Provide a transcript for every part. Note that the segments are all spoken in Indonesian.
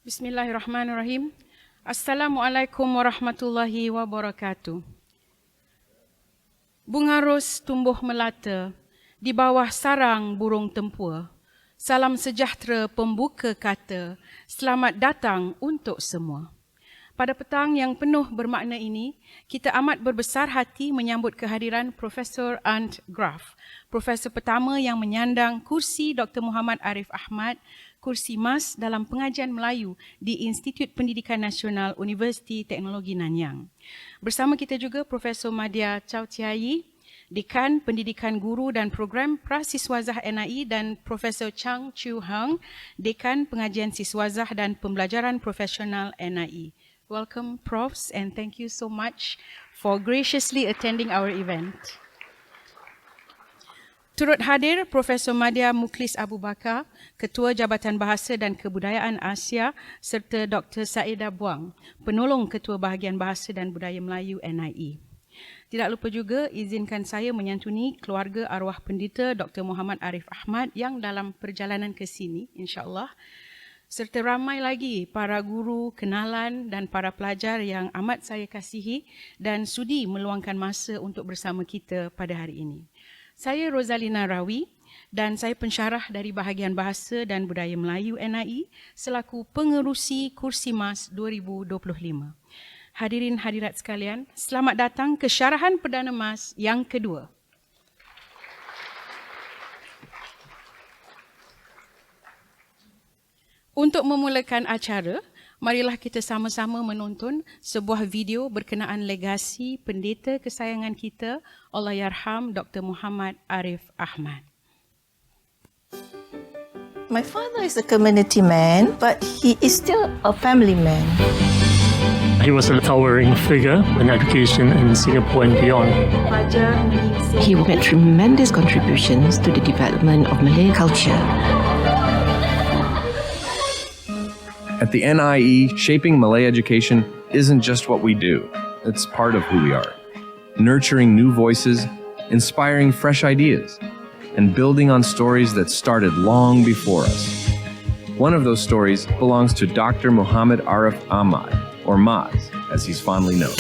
Bismillahirrahmanirrahim. Assalamualaikum warahmatullahi wabarakatuh. Bunga ros tumbuh melata di bawah sarang burung tempua. Salam sejahtera pembuka kata, selamat datang untuk semua. Pada petang yang penuh bermakna ini, kita amat berbesar hati menyambut kehadiran Profesor Ant Graf, profesor pertama yang menyandang kursi Dr. Muhammad Arif Ahmad, kursi emas dalam pengajian Melayu di Institut Pendidikan Nasional Universiti Teknologi Nanyang. Bersama kita juga Profesor Madya Chow Tiayi, Dekan Pendidikan Guru dan Program Prasiswazah NIE, dan Profesor Chang Chu Hang, Dekan Pengajian Siswazah dan Pembelajaran Profesional NIE. Welcome, Profs, and thank you so much for graciously attending our event. Turut hadir Profesor Madya Mukhlis Abu Bakar, Ketua Jabatan Bahasa dan Kebudayaan Asia, serta Dr. Saedah Buang, Penolong Ketua Bahagian Bahasa dan Budaya Melayu NIE. Tidak lupa juga izinkan saya menyantuni keluarga arwah pendeta Dr. Muhammad Arif Ahmad yang dalam perjalanan ke sini, insya-Allah, serta ramai lagi para guru, kenalan dan para pelajar yang amat saya kasihi dan sudi meluangkan masa untuk bersama kita pada hari ini. Saya Rozalina Rawi dan saya pensyarah dari Bahagian Bahasa dan Budaya Melayu NIE selaku pengerusi Kursi Mas 2025. Hadirin hadirat sekalian, selamat datang ke syarahan Perdana Mas yang kedua. Untuk memulakan acara, marilah kita sama-sama menonton sebuah video berkenaan legasi pendeta kesayangan kita, Allahyarham Dr. Muhammad Arif Ahmad. My father is a community man, but he is still a family man. He was a towering figure in education in Singapore and beyond. He made tremendous contributions to the development of Malay culture. At the NIE, shaping Malay education isn't just what we do, it's part of who we are. Nurturing new voices, inspiring fresh ideas, and building on stories that started long before us. One of those stories belongs to Dr. Muhammad Arif Ahmad, or Maz, as he's fondly known.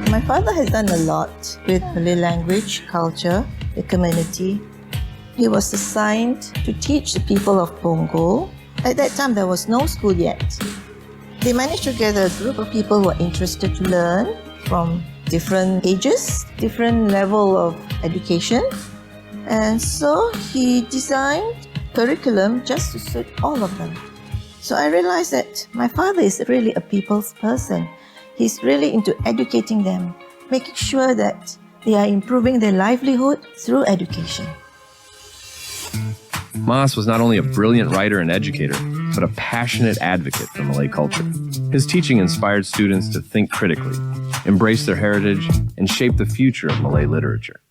My father has done a lot with Malay language, culture, the community. He was assigned to teach the people of Punggol. At that time, there was no school yet. They managed to gather a group of people who are interested to learn from different ages, different level of education. And so he designed curriculum just to suit all of them. So I realized that my father is really a people's person. He's really into educating them, making sure that they are improving their livelihood through education. Mas was not only a brilliant writer and educator, but a passionate advocate for Malay culture. His teaching inspired students to think critically, embrace their heritage, and shape the future of Malay literature.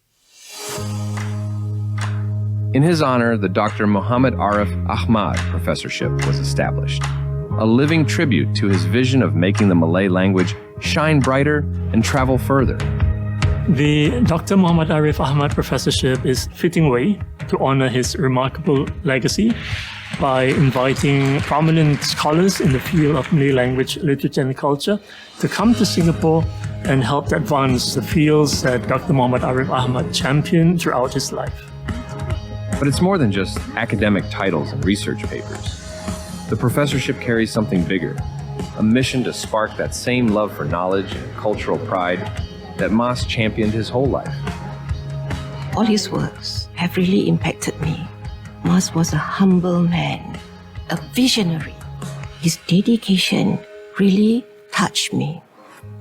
In his honor, the Dr. Muhammad Arif Ahmad Professorship was established, a living tribute to his vision of making the Malay language shine brighter and travel further. The Dr. Muhammad Arif Ahmad Professorship is a fitting way to honor his remarkable legacy by inviting prominent scholars in the field of Malay language, literature and culture to come to Singapore and help to advance the fields that Dr. Muhammad Arif Ahmad championed throughout his life. But it's more than just academic titles and research papers. The professorship carries something bigger, a mission to spark that same love for knowledge and cultural pride that Mas championed his whole life. All his works have really impacted me. Mas was a humble man, a visionary. His dedication really touched me.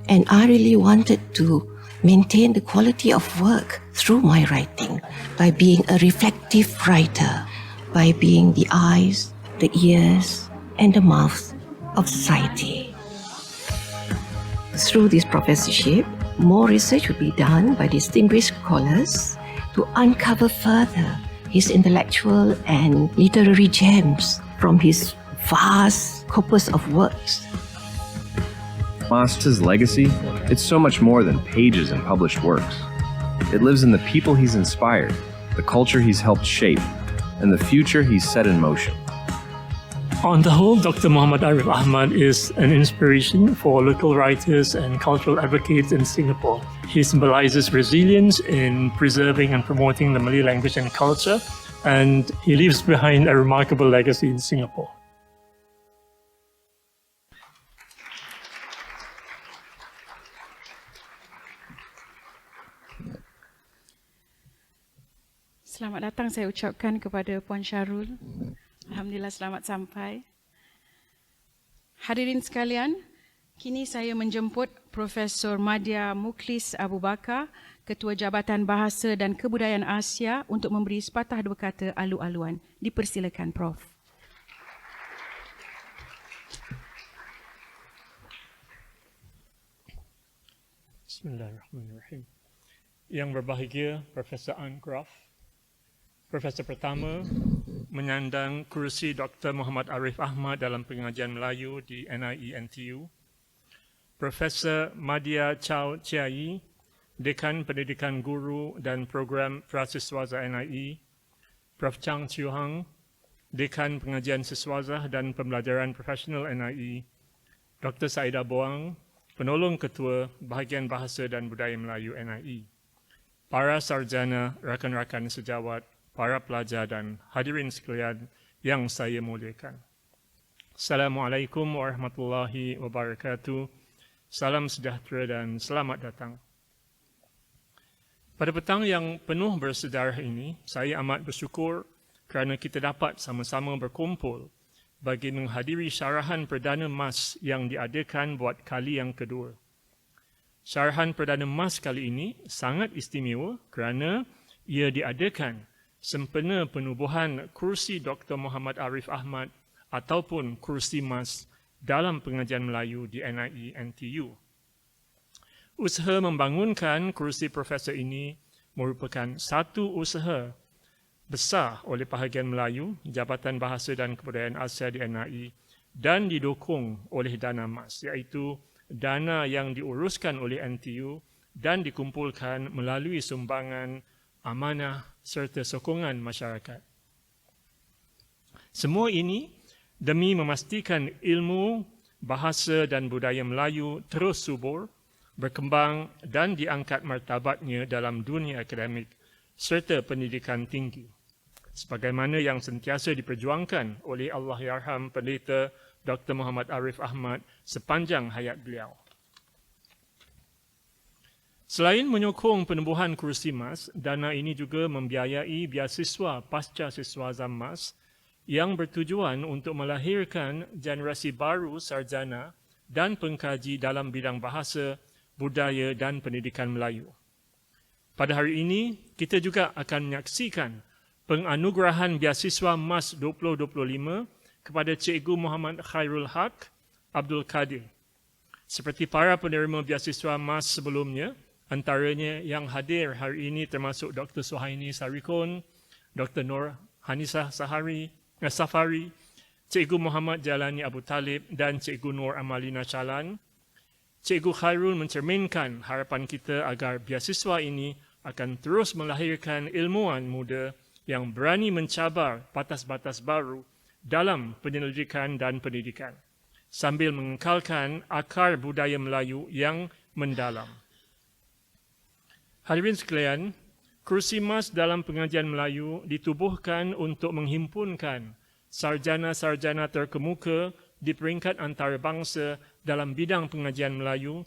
And I really wanted to maintain the quality of work through my writing by being a reflective writer, by being the eyes, the ears, and the mouth of society. Through this professorship, more research will be done by distinguished scholars to uncover further his intellectual and literary gems from his vast corpus of works. Mas's legacy, it's so much more than pages and published works. It lives in the people he's inspired, the culture he's helped shape, and the future he's set in motion. On the whole, Dr. Muhammad Arif Ahmad is an inspiration for local writers and cultural advocates in Singapore. He symbolizes resilience in preserving and promoting the Malay language and culture, and he leaves behind a remarkable legacy in Singapore. Selamat datang saya ucapkan kepada Puan Syarul. Alhamdulillah selamat sampai. Hadirin sekalian, kini saya menjemput Profesor Madya Mukhlis Abu Bakar, Ketua Jabatan Bahasa dan Kebudayaan Asia untuk memberi sepatah dua kata alu-aluan. Dipersilakan Prof. Bismillahirrahmanirrahim. Yang berbahagia Profesor Ann Graf, Profesor pertama menyandang kerusi Dr. Muhammad Arif Ahmad dalam pengajian Melayu di NIE NTU. Profesor Madya Chow Chiayi, Dekan Pendidikan Guru dan Program Prasiswaza NIE. Prof. Chang Chiu Hang, Dekan Pengajian Siswaza dan Pembelajaran Profesional NIE. Dr. Saida Boang, Penolong Ketua Bahagian Bahasa dan Budaya Melayu NIE. Para sarjana, rakan-rakan sejawat, para pelajar dan hadirin sekalian yang saya muliakan. Assalamualaikum warahmatullahi wabarakatuh. Salam sejahtera dan selamat datang. Pada petang yang penuh bersejarah ini, saya amat bersyukur kerana kita dapat sama-sama berkumpul bagi menghadiri syarahan Perdana Mas yang diadakan buat kali yang kedua. Syarahan Perdana Mas kali ini sangat istimewa kerana ia diadakan sempena penubuhan kursi Dr. Muhammad Arif Ahmad ataupun kursi Mas dalam pengajian Melayu di NIE NTU. Usaha membangunkan kursi profesor ini merupakan satu usaha besar oleh Bahagian Melayu, Jabatan Bahasa dan Kebudayaan Asia di NIE dan didukung oleh dana Mas, iaitu dana yang diuruskan oleh NTU dan dikumpulkan melalui sumbangan amanah serta sokongan masyarakat. Semua ini demi memastikan ilmu, bahasa dan budaya Melayu terus subur, berkembang dan diangkat martabatnya dalam dunia akademik serta pendidikan tinggi. Sebagaimana yang sentiasa diperjuangkan oleh Allahyarham Pendeta Dr. Muhammad Arif Ahmad sepanjang hayat beliau. Selain menyokong penubuhan kursi Mas, dana ini juga membiayai beasiswa pasca siswaza Mas yang bertujuan untuk melahirkan generasi baru sarjana dan pengkaji dalam bidang bahasa, budaya dan pendidikan Melayu. Pada hari ini, kita juga akan menyaksikan penganugerahan beasiswa Mas 2025 kepada Cikgu Muhammad Khairul Haq Abdul Qadir. Seperti para penerima beasiswa Mas sebelumnya, antaranya yang hadir hari ini termasuk Dr. Suhaini Sarikon, Dr. Nur Hanisah Safari, Cikgu Muhammad Jalani Abu Talib dan Cikgu Nur Amalina Chalan. Cikgu Khairul mencerminkan harapan kita agar beasiswa ini akan terus melahirkan ilmuwan muda yang berani mencabar batas-batas baru dalam penyelidikan dan pendidikan, sambil mengekalkan akar budaya Melayu yang mendalam. Hadirin sekalian, kursi Mas dalam pengajian Melayu ditubuhkan untuk menghimpunkan sarjana-sarjana terkemuka di peringkat antarabangsa dalam bidang pengajian Melayu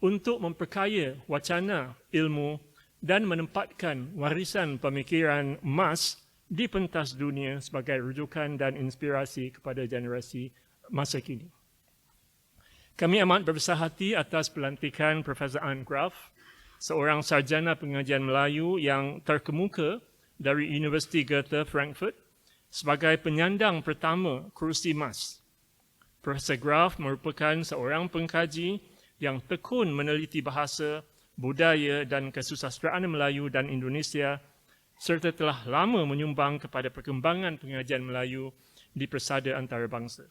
untuk memperkaya wacana, ilmu dan menempatkan warisan pemikiran Mas di pentas dunia sebagai rujukan dan inspirasi kepada generasi masa kini. Kami amat berbesar hati atas pelantikan Profesor Ann Graf, seorang sarjana pengajian Melayu yang terkemuka dari Universiti Goethe Frankfurt, sebagai penyandang pertama kursi Mas. Profesor Graf merupakan seorang pengkaji yang tekun meneliti bahasa, budaya dan kesusastraan Melayu dan Indonesia serta telah lama menyumbang kepada perkembangan pengajian Melayu di persada antarabangsa.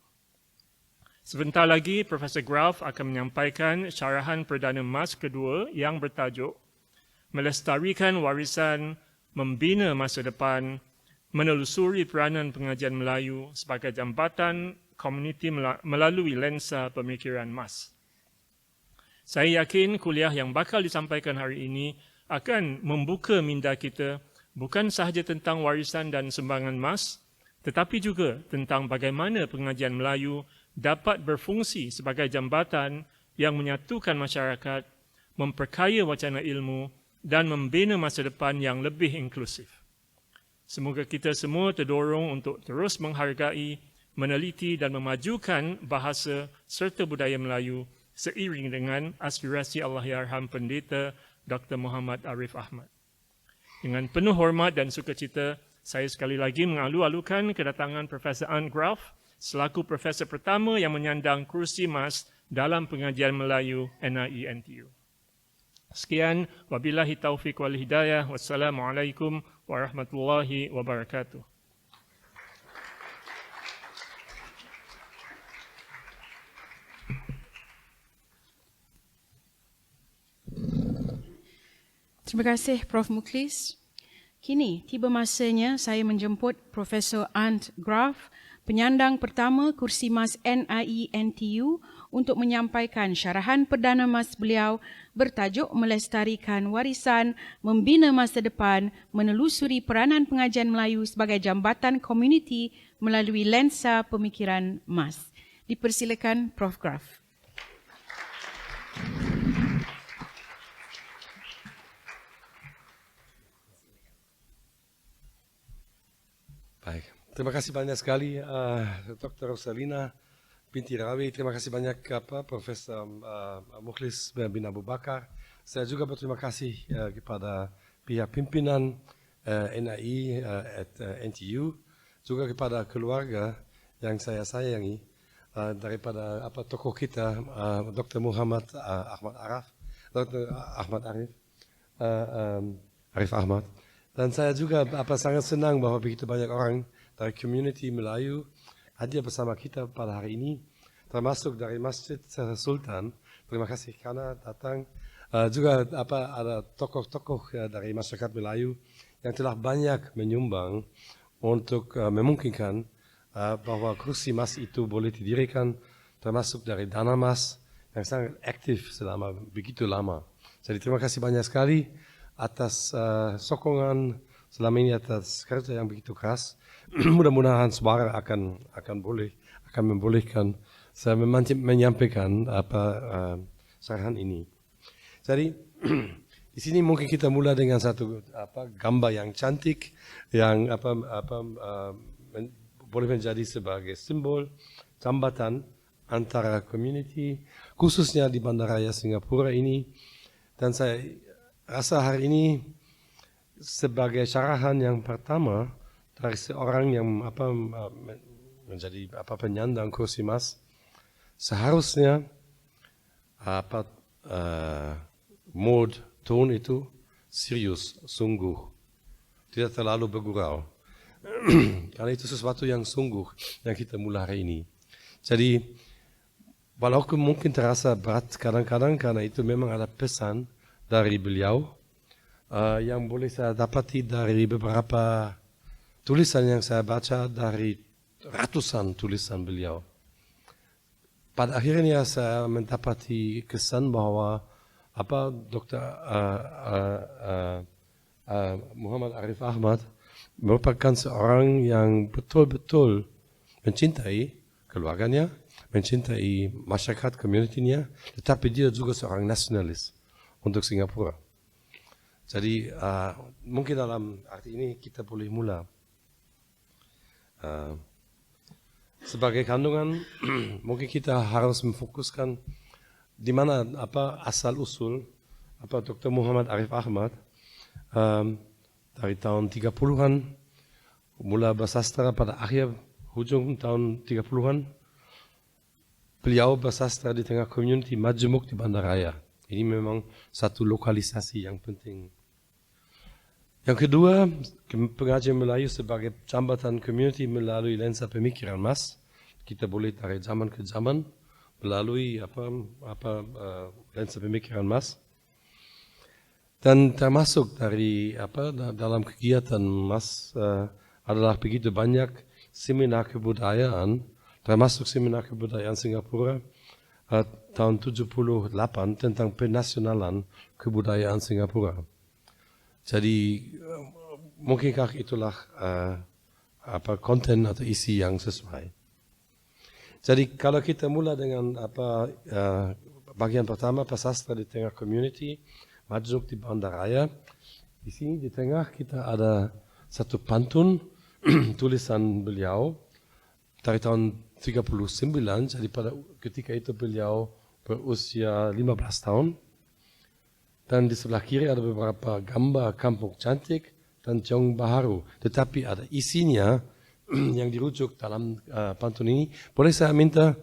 Sebentar lagi, Profesor Graf akan menyampaikan syarahan Perdana Mas kedua yang bertajuk Melestarikan Warisan, Membina Masa Depan, Menelusuri Peranan Pengajian Melayu sebagai jambatan community melalui lensa pemikiran Mas. Saya yakin kuliah yang bakal disampaikan hari ini akan membuka minda kita bukan sahaja tentang warisan dan sumbangan Mas, tetapi juga tentang bagaimana pengajian Melayu dapat berfungsi sebagai jambatan yang menyatukan masyarakat, memperkaya wacana ilmu dan membina masa depan yang lebih inklusif. Semoga kita semua terdorong untuk terus menghargai, meneliti dan memajukan bahasa serta budaya Melayu seiring dengan aspirasi Allahyarham Pendeta Dr. Muhammad Arif Ahmad. Dengan penuh hormat dan sukacita, saya sekali lagi mengalu-alukan kedatangan Profesor Ant Graf selaku profesor pertama yang menyandang kursi Mas dalam pengajian Melayu NIE-NTU. Sekian, wabillahi taufiq wal hidayah. Wassalamualaikum warahmatullahi wabarakatuh. Terima kasih Prof. Mukhlis. Kini tiba masanya saya menjemput Profesor Ant Graf, penyandang pertama kursi Mas NIE-NTU untuk menyampaikan syarahan perdana Mas beliau bertajuk Melestarikan Warisan, Membina Masa Depan, menelusuri peranan pengajian Melayu sebagai jambatan komuniti melalui lensa pemikiran Mas. Dipersilakan Prof. Graf. Baik, terima kasih banyak sekali Dr. Rosalina binti Rawi. Terima kasih banyak Profesor Mukhlis bin Abu Bakar. Saya juga berterima kasih kepada pihak pimpinan NIE at NTU, juga kepada keluarga yang saya sayangi daripada tokoh kita Dr. Muhammad Arif Ahmad. Dan saya juga sangat senang bahwa begitu banyak orang dari community Melayu hadir bersama kita pada hari ini, termasuk dari Masjid Sultan. Terima kasih karena datang. Juga ada tokoh-tokoh dari masyarakat Melayu yang telah banyak menyumbang untuk memungkinkan bahwa kursi Mas itu boleh didirikan, termasuk dari dana Mas yang sangat aktif selama begitu lama. Jadi terima kasih banyak sekali atas sokongan selama ini, atas kerja yang begitu keras. Mudah-mudahan suara akan membolehkan saya menyampaikan syarahan ini. Jadi di sini mungkin kita mulai dengan satu gambar yang cantik yang boleh menjadi sebagai simbol jambatan antara community, khususnya di Bandaraya Singapura ini. Dan saya rasa hari ini sebagai syarahan yang pertama dari seorang yang menjadi penyandang kursi Mas, seharusnya mode tone itu serius, sungguh, tidak terlalu bergurau. Karena itu sesuatu yang sungguh yang kita mulai hari ini. Jadi walaupun mungkin terasa berat kadang-kadang karena itu memang ada pesan dari beliau yang boleh saya dapati dari beberapa tulisan yang saya baca dari ratusan tulisan beliau. Pada akhirnya saya mendapati kesan bahwa Dr. Muhammad Arif Ahmad merupakan seorang yang betul-betul mencintai keluarganya, mencintai masyarakat komunitinya, tetapi dia juga seorang nasionalis untuk Singapura. Jadi mungkin dalam arti ini kita boleh mula. Sebagai kandungan mungkin kita harus memfokuskan di mana asal usul Dr. Muhammad Arif Ahmad dari tahun 30-an mula bersastra pada hujung tahun 30-an. Beliau bersastra di tengah community Majmuk di Bandaraya. Ini memang satu lokalisasi yang penting. Yang kedua, pengajian Melayu sebagai jambatan community melalui lensa pemikiran Mas. Kita boleh dari zaman ke zaman melalui lensa pemikiran Mas. Dan termasuk dari dalam kegiatan Mas adalah begitu banyak seminar kebudayaan termasuk seminar kebudayaan Singapura tahun 78 tentang penasionalan kebudayaan Singapura. Jadi mungkinkah itulah konten atau isi yang sesuai. Jadi kalau kita mula dengan bagian pertama pasastra di tengah community, Majmuk di Bandaraya. Di sini di tengah kita ada satu pantun tulisan beliau dari tahun 39, jadi pada ketika itu beliau berusia 15 tahun. Dan di sebelah kiri ada beberapa gambar kampung cantik dan Johor Bahru. Tetapi ada isinya yang dirujuk dalam pantun ini. Boleh saya minta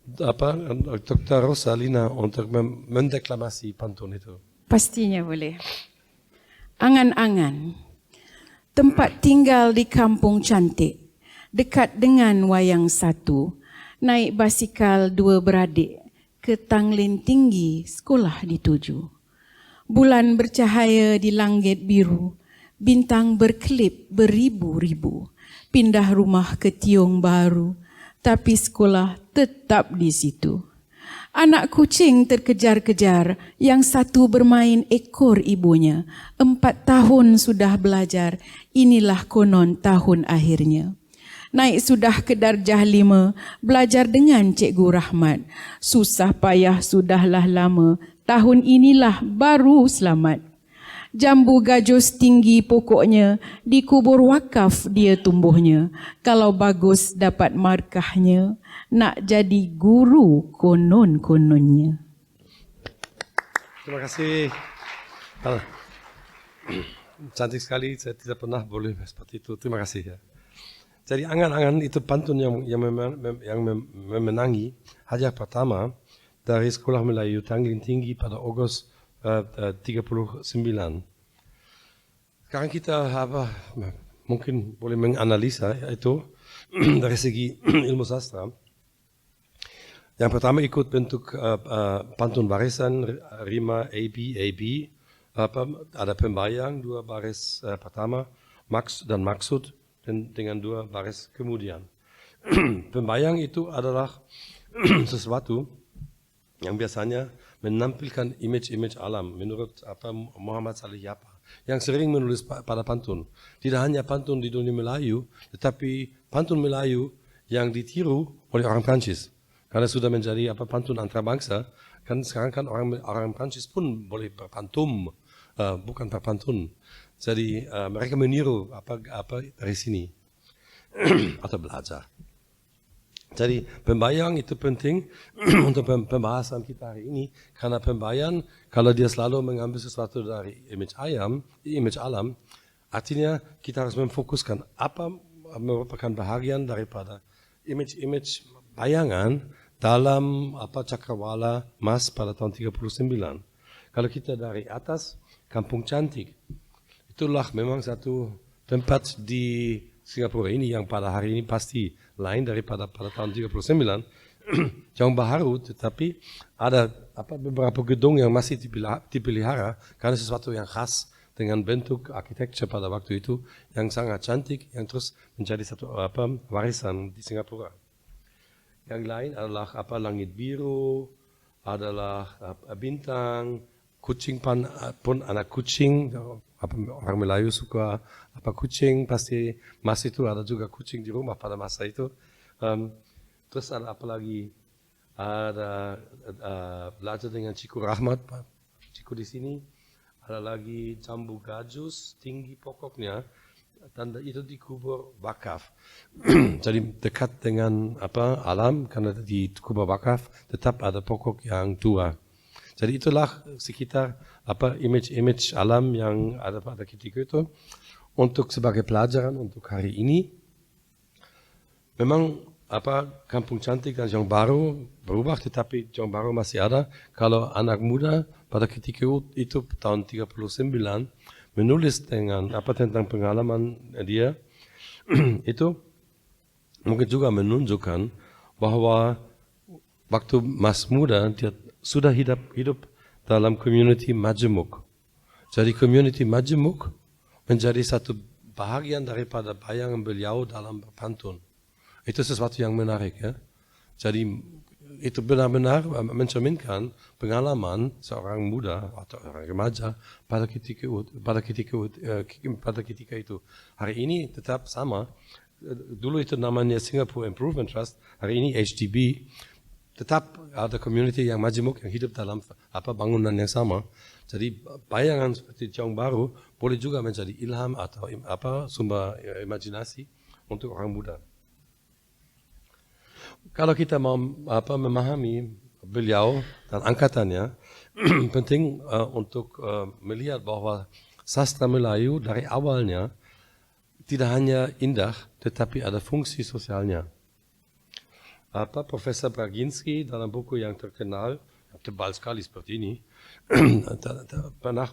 Dr. Rosalina untuk mendeklamasi pantun itu? Pastinya boleh. Angan-angan, tempat tinggal di kampung cantik, dekat dengan wayang satu, naik basikal dua beradik, ke Tanglin tinggi sekolah dituju. Bulan bercahaya di langit biru, bintang berkelip beribu-ribu, pindah rumah ke Tiong Bahru, tapi sekolah tetap di situ. Anak kucing terkejar-kejar, yang satu bermain ekor ibunya. 4 tahun sudah belajar, inilah konon tahun akhirnya. Naik sudah ke darjah 5, belajar dengan Cikgu Rahmat. Susah payah sudahlah lama, tahun inilah baru selamat. Jambu gajus tinggi pokoknya, di kubur wakaf dia tumbuhnya. Kalau bagus dapat markahnya, nak jadi guru konon-kononnya. Terima kasih. Cantik sekali, saya tidak pernah boleh seperti itu. Terima kasih ya. Jadi angan-angan itu pantun yang memenangi hadiah pertama dari Sekolah Melayu Tanglin Tinggi pada Agustus 39. Sekarang kita mungkin boleh menganalisa itu dari segi ilmu sastra. Yang pertama ikut bentuk pantun barisan, rima AB, ada pembayang 2 baris pertama, dan maksud dengan 2 baris kemudian. Pembayang itu adalah sesuatu yang biasanya menampilkan image-image alam menurut Muhammad Saleh Yapa yang sering menulis pada pantun. Tidak hanya pantun di dunia Melayu, tetapi pantun Melayu yang ditiru oleh orang Prancis. Karena sudah menjadi pantun antarabangsa, kan sekarang kan orang Prancis pun boleh berpantun, bukan berpantun. Jadi mereka meniru apa dari sini atau belajar. Jadi pembayang itu penting untuk pembahasan kita hari ini, karena pembayang kalau dia selalu mengambil sesuatu dari image alam, artinya kita harus memfokuskan apa merupakan bahagian daripada image bayangan dalam cakrawala Mas pada tahun 39. Kalau kita dari atas, Kampung Cantik, itulah memang satu tempat di Singapura ini yang pada hari ini pasti lain daripada pada tahun 39. Johor Bahru, tetapi ada beberapa gedung yang masih dipelihara karena sesuatu yang khas dengan bentuk arsitektur pada waktu itu yang sangat cantik, yang terus menjadi satu warisan di Singapura. Yang lain adalah langit biru, adalah bintang, kucing pun anak kucing. Orang Melayu suka kucing, pasti Mas itu ada juga kucing di rumah pada masa itu. Terus ada apa lagi? Ada belajar dengan Cikgu Rahmat, Cikgu di sini. Ada lagi jambu gajus tinggi pokoknya, tanda itu dikubur wakaf. Jadi dekat dengan alam, karena di kubur wakaf tetap ada pokok yang tua. Jadi itulah sekitar image alam yang ada pada ketika itu. Untuk sebagai pelajaran untuk hari ini, memang Kampung Cantik dan Johor Bahru berubah, tetapi Johor Bahru masih ada. Kalau anak muda pada ketika itu tahun 39 menulis dengan tentang pengalaman dia, itu mungkin juga menunjukkan bahwa waktu Mas muda dia sudah hidup dalam community Majmuk. Jadi community Majmuk menjadi satu bahagian daripada bayangan beliau dalam berpantun. Itu sesuatu yang menarik ya. Jadi itu benar-benar mencerminkan pengalaman seorang muda atau orang remaja pada ketika itu. Hari ini tetap sama. Dulu itu namanya Singapore Improvement Trust, hari ini HDB. Tetap ada community yang majemuk yang hidup dalam bangunan yang sama. Jadi bayangan seperti Johor Bahru boleh juga menjadi ilham atau sumber imajinasi untuk orang muda. Kalau kita mau memahami beliau dan angkatannya, penting untuk melihat bahwa sastra Melayu dari awalnya tidak hanya indah, tetapi ada fungsi sosialnya. Profesor Braginski dalam buku yang terkenal, tebal sekali seperti ini, pernah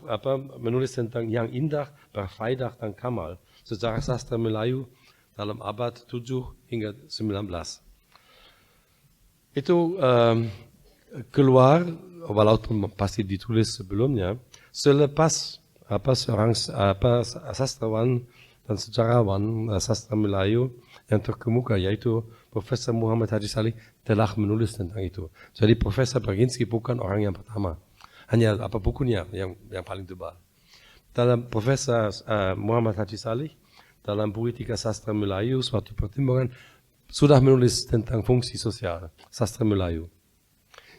menulis tentang yang indah, berfaedah dan kamal, sejarah sastra Melayu dalam abad 7 hingga 19. Itu keluar, walaupun pasti ditulis sebelumnya, selepas seorang sastrawan dan sejarawan sastra Melayu yang terkemuka, yaitu Profesor Muhammad Haji Saleh telah menulis tentang itu. Jadi Profesor Braginski bukan orang yang pertama, hanya bukunya yang paling tebal. Dalam Profesor Muhammad Haji Saleh dalam Politika Sastra Melayu, suatu pertimbangan, sudah menulis tentang fungsi sosial sastra Melayu.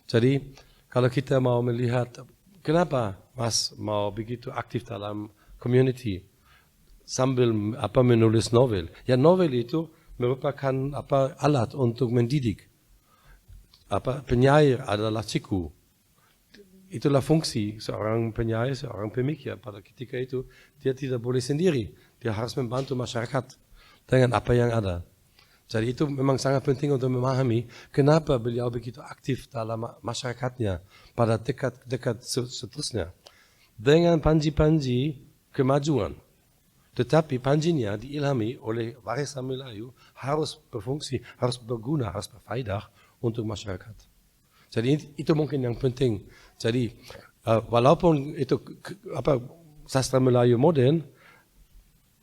Jadi kalau kita mau melihat kenapa Mas mau begitu aktif dalam community sambil menulis novel. Ya, novel itu merupakan alat untuk mendidik. Penyair adalah ciku. Itulah fungsi seorang penyair, seorang pemikir. Pada ketika itu dia tidak boleh sendiri. Dia harus membantu masyarakat dengan apa yang ada. Jadi itu memang sangat penting untuk memahami kenapa beliau begitu aktif dalam masyarakatnya pada dekat seterusnya. Dengan panji-panji kemajuan. Tetapi panjinya diilhami oleh warisan Melayu harus berfungsi, harus berguna, harus berfaedah untuk masyarakat. Jadi itu mungkin yang penting. Jadi walaupun itu sastra Melayu modern,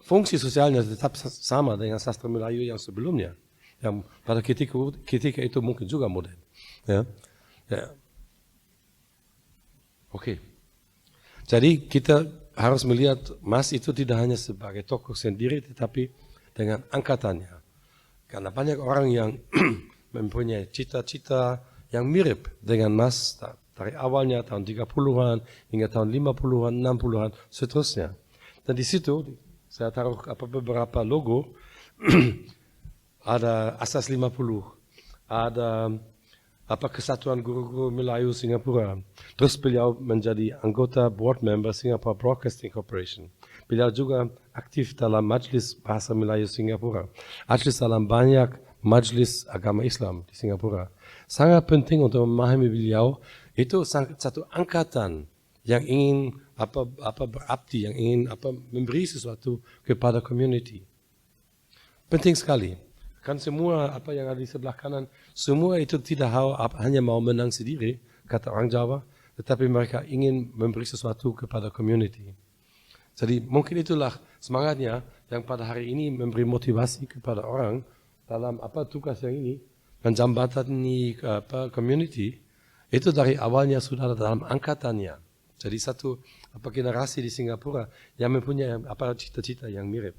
fungsi sosialnya tetap sama dengan sastra Melayu yang sebelumnya, yang pada ketika itu mungkin juga modern. Ya. Oke. Jadi kita harus melihat Mas itu tidak hanya sebagai tokoh sendiri, tetapi dengan angkatannya. Karena banyak orang yang mempunyai cita-cita yang mirip dengan Mas dari awalnya tahun 30-an hingga tahun 50-an, 60-an, seterusnya. Dan di situ saya taruh beberapa logo, ada Asas 50, ada Kesatuan Guru-Guru Melayu Singapura. Terus beliau menjadi anggota board member Singapore Broadcasting Corporation. Beliau juga aktif dalam Majlis Bahasa Melayu Singapura. Aktif dalam banyak majlis agama Islam di Singapura. Sangat penting untuk memahami beliau, itu satu angkatan yang ingin berabdi, yang ingin memberi sesuatu kepada community. Penting sekali. Kan semua yang ada di sebelah kanan, semua itu tidak hanya mau menang sendiri, kata orang Jawa, tetapi mereka ingin memberi sesuatu kepada community. Jadi mungkin itulah semangatnya yang pada hari ini memberi motivasi kepada orang dalam tugas yang ini, menjembatani community, itu dari awalnya sudah ada dalam angkatannya. Jadi satu generasi di Singapura yang mempunyai cita-cita yang mirip.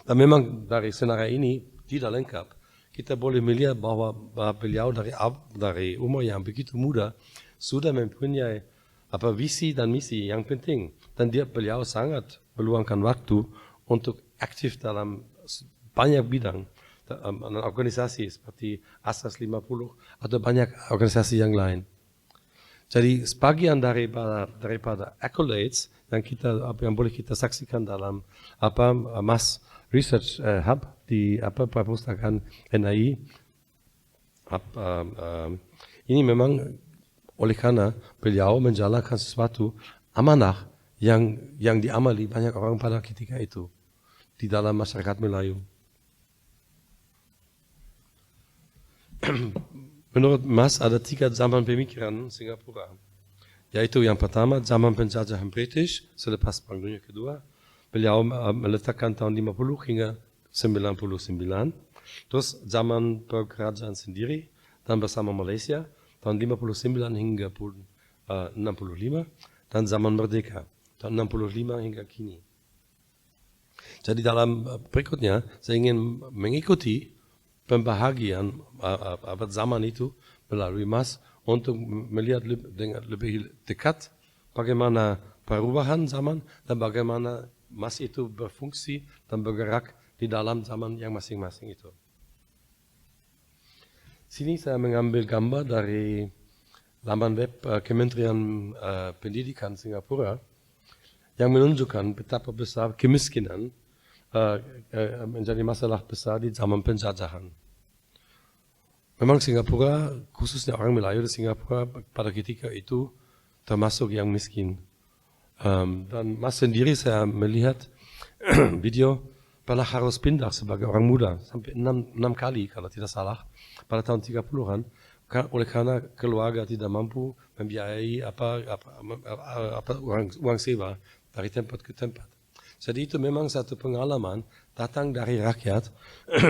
Dan memang dari senarai ini tidak lengkap. Kita boleh melihat bahwa beliau dari umur yang begitu muda sudah mempunyai visi dan misi yang penting. Dan beliau sangat meluangkan waktu untuk aktif dalam banyak bidang organisasi seperti Asas 50 atau banyak organisasi yang lain. Jadi sebagian daripada accolades yang boleh kita saksikan dalam Mas Research Hub di perpustakaan NAI. Ini memang oleh karena beliau menjalankan sesuatu amanah yang diamali banyak orang pada ketika itu di dalam masyarakat Melayu. Menurut Mas ada 3 zaman pemikiran Singapura, yaitu yang pertama zaman penjajahan British selepas Perang Dunia Kedua. Beliau meletakkan tahun 50 hingga 99. Terus zaman kerajaan sendiri, dan bersama Malaysia, tahun 59 hingga 65, dan zaman merdeka, tahun 65 hingga kini. Jadi dalam berikutnya, saya ingin mengikuti pembahagian zaman itu melalui Mas untuk melihat dengan lebih dekat bagaimana perubahan zaman dan bagaimana Mas itu berfungsi dan bergerak di dalam zaman yang masing-masing itu. Sini saya mengambil gambar dari laman web Kementerian Pendidikan Singapura yang menunjukkan betapa besar kemiskinan menjadi masalah besar di zaman penjajahan. Memang Singapura, khususnya orang Melayu di Singapura pada ketika itu termasuk yang miskin. Dan Mas sendiri saya melihat video pernah harus pindah sebagai orang muda sampai 6 kali kalau tidak salah pada tahun 30-an oleh karena keluarga tidak mampu membiayai uang sewa dari tempat ke tempat. Jadi itu memang satu pengalaman datang dari rakyat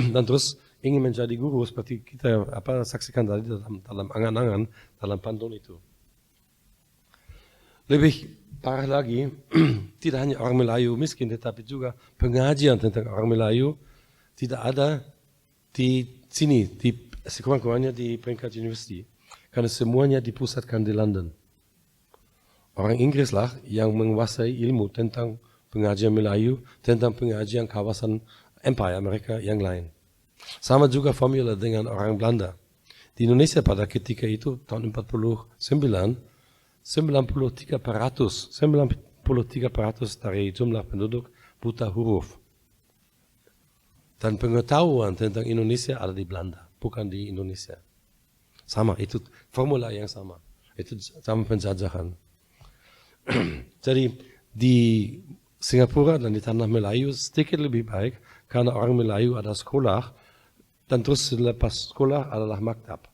dan terus ingin menjadi guru seperti kita saksikan tadi dalam angan-angan dalam pantun itu. Lebih parah lagi, tidak hanya orang Melayu miskin, tetapi juga pengajian tentang orang Melayu tidak ada di sini, di sekurang-kurangnya di peringkat universiti, karena semuanya dipusatkan di London. Orang Inggris lah yang menguasai ilmu tentang pengajian Melayu, tentang pengajian kawasan empire mereka yang lain. Sama juga formula dengan orang Belanda. Di Indonesia pada ketika itu, tahun 49, 93% dari jumlah penduduk buta huruf. Dan pengetahuan tentang Indonesia ada di Belanda, bukan di Indonesia. Sama, itu formula yang sama. Itu sama penjajahan. Jadi di Singapura dan di Tanah Melayu sedikit lebih baik karena orang Melayu ada sekolah dan terus selepas sekolah adalah maktab.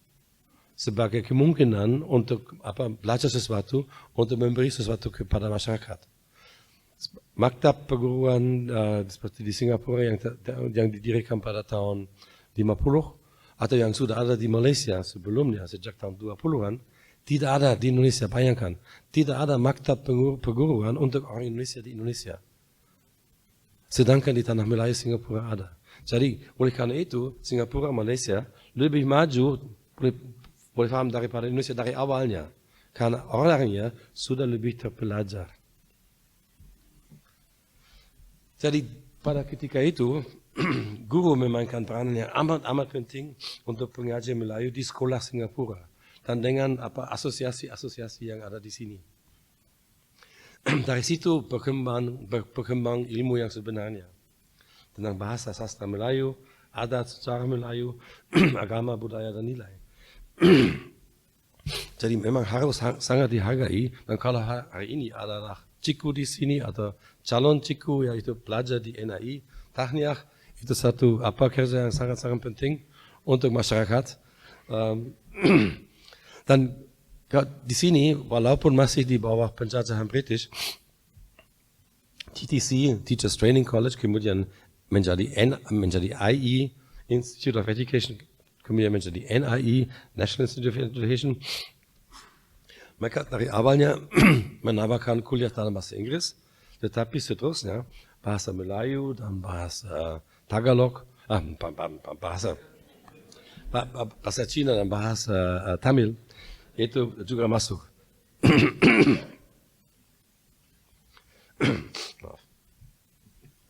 Sebagai kemungkinan untuk belajar sesuatu, untuk memberi sesuatu kepada masyarakat. Maktab perguruan seperti di Singapura yang didirikan pada tahun 50 atau yang sudah ada di Malaysia sebelumnya sejak tahun 20-an, tidak ada di Indonesia, bayangkan. Tidak ada maktab perguruan untuk orang Indonesia di Indonesia. Sedangkan di Tanah Melayu Singapura ada. Jadi oleh karena itu Singapura, Malaysia lebih maju, boleh paham daripada Indonesia dari awalnya. Karena orangnya sudah lebih terpelajar. Jadi pada ketika itu, guru memainkan peranan yang amat penting untuk pengajian Melayu di sekolah Singapura. Dan dengan asosiasi-asosiasi yang ada di sini. Dari situ berkembang ilmu yang sebenarnya. Tentang bahasa sastra Melayu, adat sejarah Melayu, agama, budaya, dan nilai. Jadi memang harus sangat dihargai. Dan kalau hari ini adalah ciku di sini atau calon ciku yaitu pelajar di NAI, tahniah itu satu kerja yang sangat-sangat penting untuk masyarakat. Dan di sini, walaupun masih di bawah penjajahan British, TTC, Teachers Training College, kemudian menjadi IE, Institute of Education, kemudian menjadi NIE, National Institute of Education. Mereka dari awalnya menawarkan kuliah dalam bahasa Inggris, tetapi seterusnya bahasa Melayu dan bahasa Tagalog, bahasa Cina dan bahasa Tamil, itu juga masuk.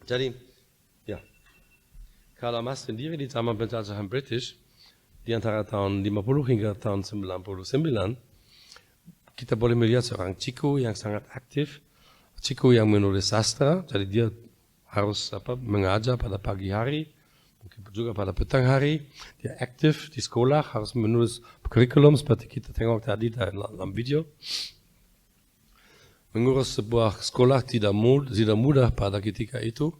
Jadi, ya, kalau Mas sendiri di zaman penjajahan British, di antara tahun 50 hingga tahun 99, kita boleh melihat seorang ciku yang sangat aktif, ciku yang menulis sastra, jadi dia harus mengajar pada pagi hari, mungkin juga pada petang hari, dia aktif di sekolah, harus menulis kurikulum seperti kita tengok tadi dalam video. Mengurus sebuah sekolah tidak mudah pada ketika itu,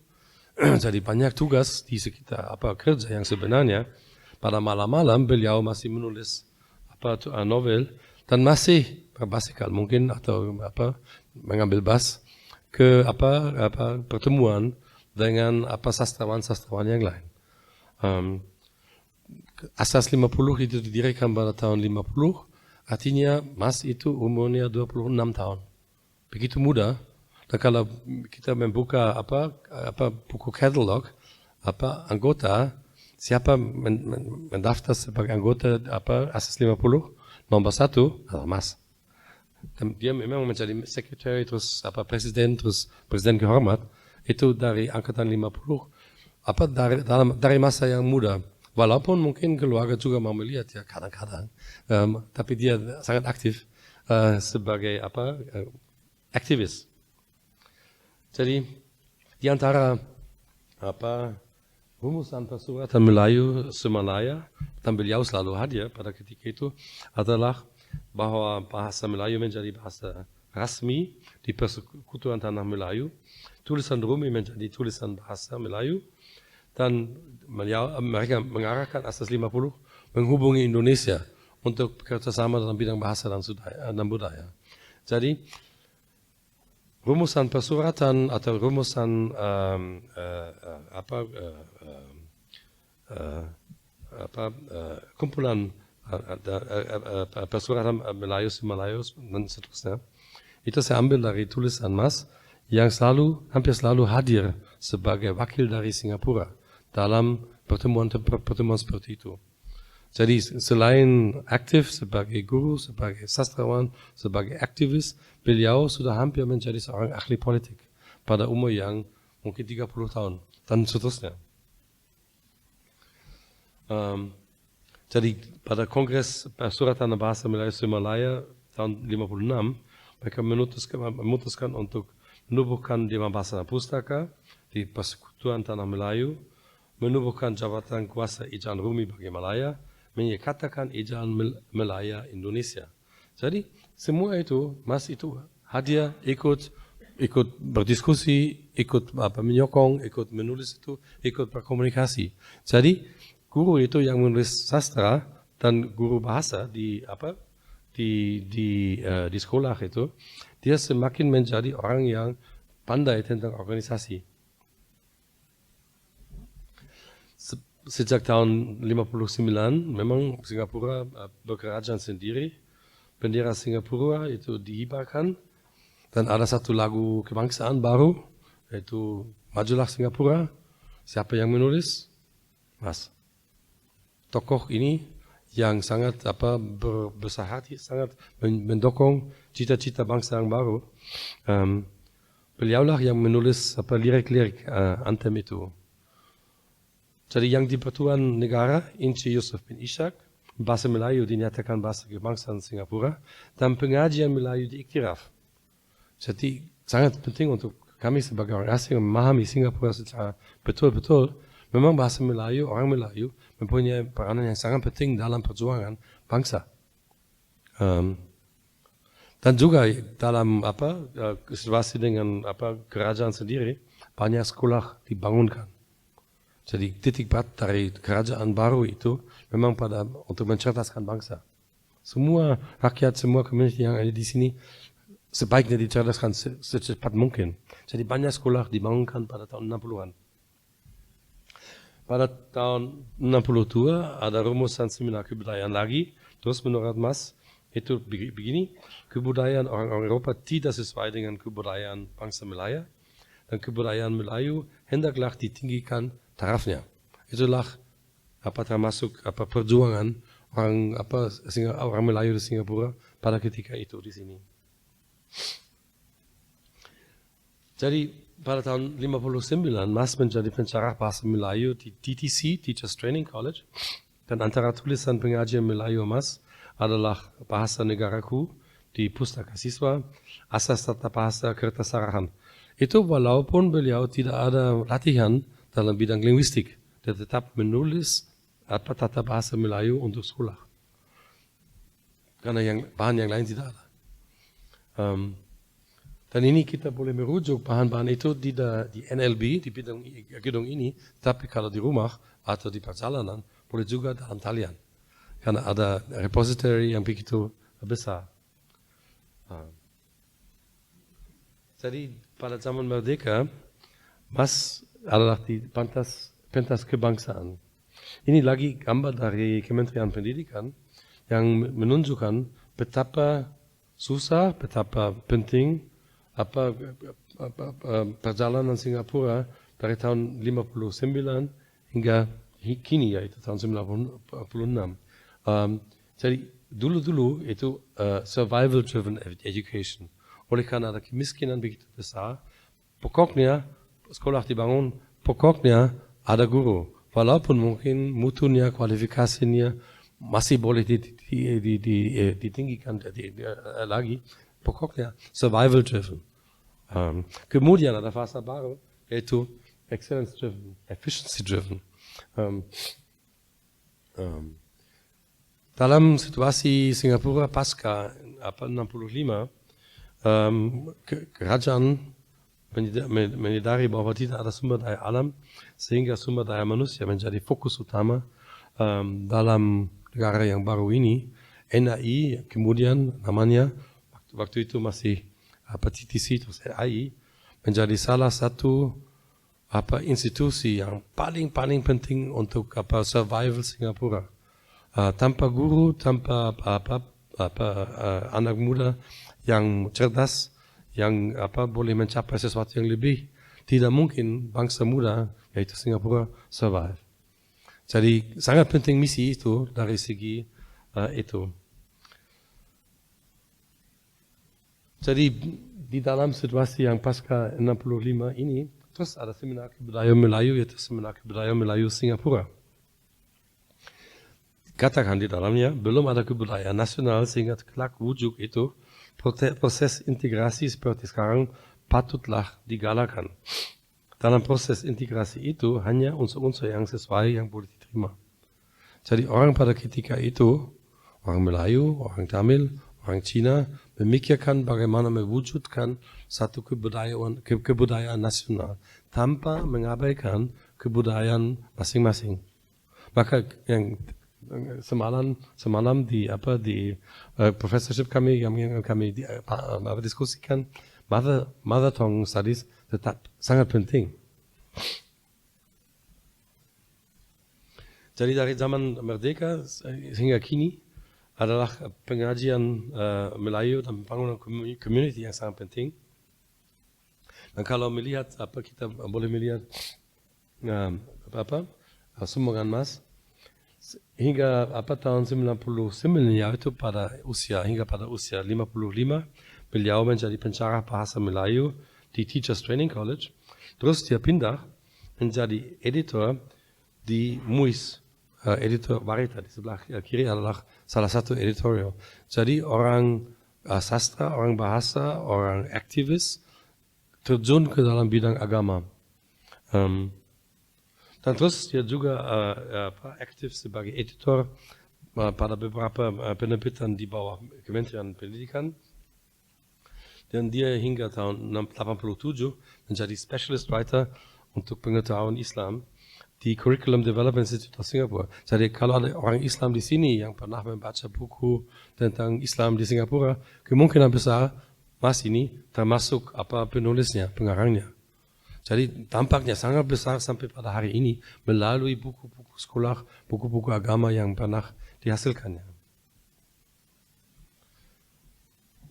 jadi banyak tugas di sekitar kerja yang sebenarnya. Pada malam-malam beliau masih menulis novel dan masih berbasikal mungkin atau mengambil bas ke pertemuan dengan sastrawan yang lain. asas 50 itu didirikan pada tahun 50, artinya Mas itu umurnya 26 tahun. Begitu muda. Dan kalau kita membuka buku katalog anggota, siapa mendaftar sebagai anggota asas 50, nomor 1 adalah Mas. Dan dia memang menjadi sekretari, terus presiden, terus presiden kehormat, itu dari angkatan 50, dari masa yang muda. Walaupun mungkin keluarga juga mau melihat ya kadang-kadang, tapi dia sangat aktif sebagai aktivis. Jadi di antara rumusan persuratan Melayu Semalaya, dan beliau selalu hadir pada ketika itu adalah bahwa bahasa Melayu menjadi bahasa rasmi di Persekutuan Tanah Melayu, tulisan Rumi menjadi tulisan bahasa Melayu, dan mereka mengarahkan asas 50 menghubungi Indonesia untuk bekerjasama dalam bidang bahasa dan budaya. Jadi rumusan persuratan atau rumusan kumpulan persuratan Melayu dan seterusnya, itu saya ambil dari tulisan Mas yang hampir selalu hadir sebagai wakil dari Singapura dalam pertemuan seperti itu. Jadi selain aktif sebagai guru, sebagai sastrawan, sebagai aktivis, beliau sudah hampir menjadi seorang ahli politik pada umur yang mungkin 30 tahun dan seterusnya. Jadi pada Kongres Persuratan Bahasa Melayu Semalaya tahun 56, mereka memutuskan untuk menubuhkan Dewan Bahasa dan Pustaka di Persekutuan Tanah Melayu, menubuhkan jabatan kuasa Ejaan Rumi bagi Malaya, menyekatakan Ejaan Malaya Indonesia. Jadi semua itu, Mas itu hadir, ikut berdiskusi, ikut menyokong, ikut menulis itu, ikut berkomunikasi. Jadi guru itu yang menulis sastra dan guru bahasa di sekolah itu, dia semakin menjadi orang yang pandai tentang organisasi. Sejak tahun 59 memang Singapura berkerajaan sendiri, bendera Singapura itu dihibahkan, dan ada satu lagu kebangsaan baru, yaitu Majulah Singapura. Siapa yang menulis? Mas. Tokoh ini yang sangat besar hati, sangat mendukung cita-cita bangsa yang baru. Beliaulah yang menulis lirik-lirik antem itu. Jadi yang di Persatuan Negara, Inci Yusuf bin Ishak, bahasa Melayu dinyatakan bahasa kebangsaan Singapura, dan pengajian Melayu diiktiraf. Jadi sangat penting untuk kami sebagai orang asing memahami Singapura secara betul-betul. Memang bahasa Melayu, orang Melayu mempunyai peranan yang sangat penting dalam perjuangan bangsa. Dan juga dalam situasi dengan kerajaan sendiri, banyak sekolah dibangunkan. Jadi titik berat dari kerajaan baru itu memang untuk mencerdaskan bangsa. Semua rakyat, semua community yang ada di sini sebaiknya dicerdaskan secepat mungkin. Jadi banyak sekolah dibangunkan pada tahun 60-an. Pada tahun 62 ada rumusan seminar kebudayaan lagi. Terus menurut Mas, itu begini, kebudayaan orang Eropa tidak sesuai dengan kebudayaan bangsa Malaya, dan kebudayaan Melayu hendaklah ditinggikan tarafnya. Itulah termasuk perjuangan orang Melayu di Singapura pada ketika itu di sini. Jadi pada tahun 59, Mas menjadi pencerah bahasa Melayu di TTC, Teachers Training College, dan antara tulisan pengajian Melayu Mas adalah Bahasa Negaraku di Pustaka Siswa, Asas Tata Bahasa Kertasarahan. Itu walaupun beliau tidak ada latihan dalam bidang linguistik, dia tetap menulis tata bahasa Melayu untuk sekolah. Karena bahan yang lain tidak ada. Dan ini kita boleh merujuk bahan-bahan itu di NLB, di bidang gedung ini, tapi kalau di rumah atau di perjalanan, boleh juga dalam talian. Karena ada repository yang begitu besar. Jadi pada zaman merdeka, Mas adalah di pentas kebangsaan. Ini lagi gambar dari Kementerian Pendidikan yang menunjukkan betapa susah, betapa penting perjalanan Singapura dari tahun 59 hingga kini, yaitu tahun 96. Jadi dulu itu survival driven education. Oleh karena ada kemiskinan begitu besar, pokoknya sekolah dibangun, pokoknya ada guru. Walaupun mungkin mutunya, kualifikasinya masih boleh ditinggikan lagi, pokoknya survival driven. Kemudian ada fase baru, yaitu excellence driven, efficiency driven. Dalam situasi Singapura pasca 65, kerajaan menyadari bahwa tidak ada sumber daya alam, sehingga sumber daya manusia menjadi fokus utama dalam negara yang baru ini. NAI kemudian namanya, waktu itu masih TTC terus AI, menjadi salah satu institusi yang paling penting untuk survival Singapura. Tanpa guru, tanpa anak muda yang cerdas, yang boleh mencapai sesuatu yang lebih, tidak mungkin bangsa muda, yaitu Singapura, survive. Jadi sangat penting misi itu dari segi itu. Jadi di dalam situasi yang pasca 65 ini, terus ada seminar kebudayaan Melayu, yaitu seminar kebudayaan Melayu Singapura. Katakan di dalamnya, belum ada kebudayaan nasional sehingga kelak wujud itu, proses integrasi seperti sekarang patutlah digalakan. Dalam proses integrasi itu hanya unsur-unsur yang sesuai yang boleh diterima. Jadi orang pada ketika itu, orang Melayu, orang Tamil, orang Cina, memikirkan bagaimana mewujudkan satu kebudayaan nasional tanpa mengabaikan kebudayaan masing-masing. Maka yang semalam di professorship kami yang kami diskusikan, mother tongue studies tetap sangat penting. Jadi dari zaman merdeka hingga kini adalah pengajian Melayu dan pembangunan community yang sangat penting. Dan kalau melihat kita boleh melihat sumbangan emas hingga tahun 99, yaitu pada usia 55, beliau menjadi pencerah bahasa Melayu di Teachers Training College. Terus dia pindah menjadi editor di MUIS, editor Warita, di sebelah kiri adalah salah satu editorial. Jadi orang sastra, orang bahasa, orang aktivis terjun ke dalam bidang agama. Dan terus dia juga aktif sebagai editor pada beberapa penerbitan di bawah Kementerian Pendidikan. Dan dia hingga tahun 87 menjadi specialist writer untuk pengetahuan Islam di Curriculum Development Institute of Singapura. Jadi kalau ada orang Islam di sini yang pernah membaca buku tentang Islam di Singapura, kemungkinan besar Mas ini termasuk penulisnya, pengarangnya. Jadi dampaknya sangat besar sampai pada hari ini melalui buku-buku sekolah, buku-buku agama yang pernah dihasilkannya.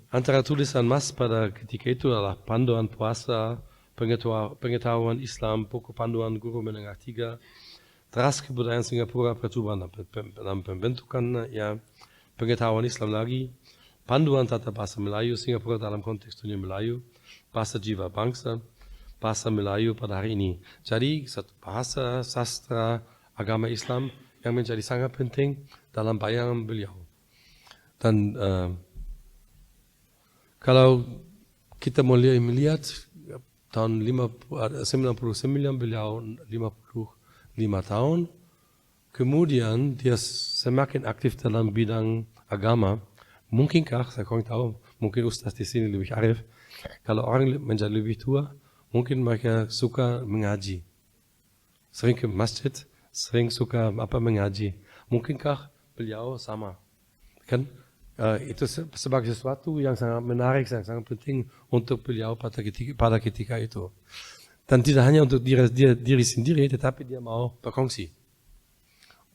Antara tulisan Mas pada ketika itu adalah panduan puasa, pengetahuan Islam, buku panduan guru menengah 3, teras kebudayaan Singapura, percobaan dalam pembentukan pengetahuan Islam lagi, panduan tata bahasa Melayu Singapura dalam konteks dunia Melayu, bahasa jiwa bangsa, bahasa Melayu pada hari ini. Jadi satu bahasa, sastra, agama Islam yang menjadi sangat penting dalam bayangan beliau. Dan kalau kita melihat tahun 99 beliau 55 tahun, kemudian dia semakin aktif dalam bidang agama. Mungkinkah, saya kurang tahu, mungkin Ustaz di sini lebih arif, kalau orang menjadi lebih tua, mungkin mereka suka mengaji. Sering ke masjid, sering suka mengaji. Mungkinkah beliau sama? Kan itu sebagai sesuatu yang sangat menarik, sangat penting untuk beliau pada ketika itu. Dan tidak hanya untuk diri sendiri, tetapi dia mau berkongsi.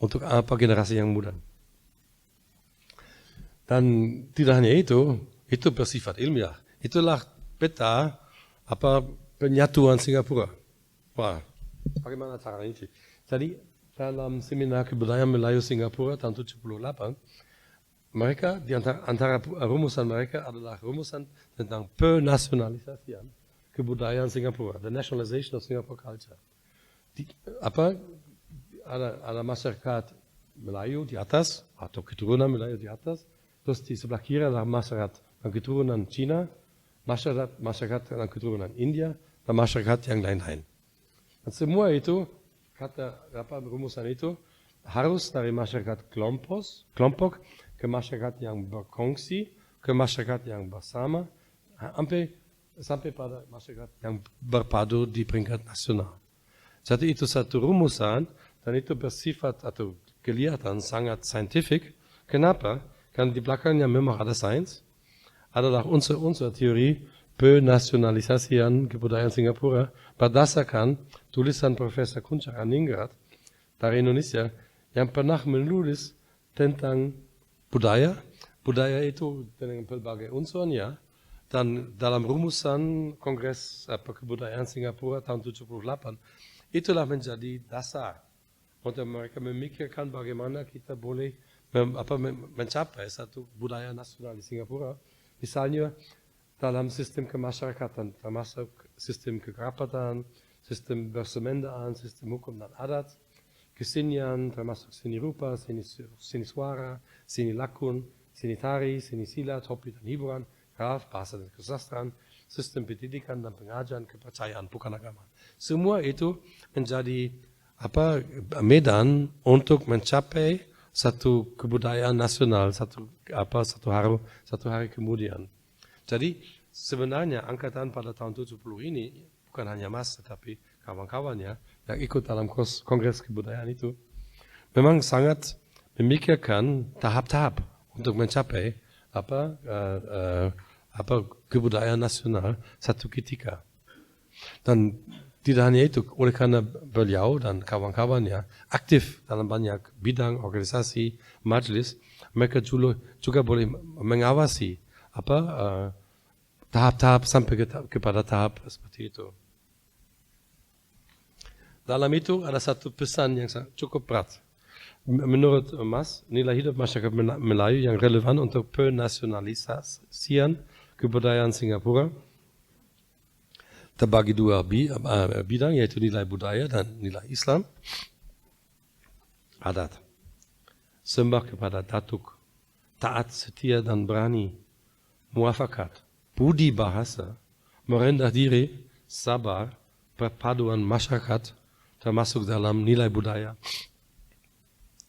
untuk apa generasi yang muda. Dan tidak hanya itu bersifat ilmiah. Itulah peta penyatuan Singapura. Wah, bagaimana caranya itu? Jadi dalam seminar kebudayaan Melayu Singapura tahun 78, mereka di antara rumusan mereka adalah rumusan tentang penasionalisasian kebudayaan Singapura, the nationalization of Singapore culture. Ada masyarakat Melayu di atas atau keturunan Melayu di atas, terus di sebelah kiri adalah masyarakat keturunan Cina, masyarakat dengan keturunan India, dan masyarakat yang lain-lain. Dan semua itu, rumusan itu, harus dari masyarakat kelompok ke masyarakat yang berkongsi, ke masyarakat yang bersama, sampai pada masyarakat yang berpadu di peringkat nasional. Jadi itu satu rumusan, dan itu bersifat atau kelihatan sangat saintifik. Kenapa? Karena di belakangnya memang ada sains, adalah unsur teori penasionalisasian kebudayaan Singapura berdasarkan tulisan Profesor Kuncak Aningrat dari Indonesia yang pernah menulis tentang budaya itu dengan berbagai unsurnya, dan dalam rumusan Kongres Kebudayaan Singapura tahun 78 itulah menjadi dasar untuk mereka memikirkan bagaimana kita boleh mencapai satu budaya nasional di Singapura. Misalnya dalam sistem kemasyarakatan, termasuk sistem kekerabatan, sistem bersemendaan, sistem hukum dan adat, kesenian, termasuk seni rupa, seni suara, seni lakon, seni tari, seni silat, hobi dan hiburan, kraf, bahasa dan kesastraan, sistem pendidikan dan pengajaran, kepercayaan, bukan agama. Semua itu menjadi medan untuk mencapai satu kebudayaan nasional satu hari kemudian. Jadi sebenarnya angkatan pada tahun 70 ini bukan hanya Mas tetapi kawan-kawannya yang ikut dalam Kongres Kebudayaan itu memang sangat memikirkan tahap-tahap untuk mencapai kebudayaan nasional satu ketika. Dan tidak hanya itu, oleh karena beliau dan kawan-kawannya aktif dalam banyak bidang organisasi, majelis, mereka juga boleh mengawasi tahap-tahap sampai kepada tahap seperti itu. Dalam itu ada satu pesan yang cukup berat. Menurut Mas, nilai hidup masyarakat Melayu yang relevan untuk penasionalisasian kebudayaan Singapura terbagi dua bidang, yaitu nilai budaya dan nilai Islam. Adat, sembah kepada datuk, taat, setia dan berani, muafakat, budi bahasa, merendah diri, sabar, perpaduan masyarakat, termasuk dalam nilai budaya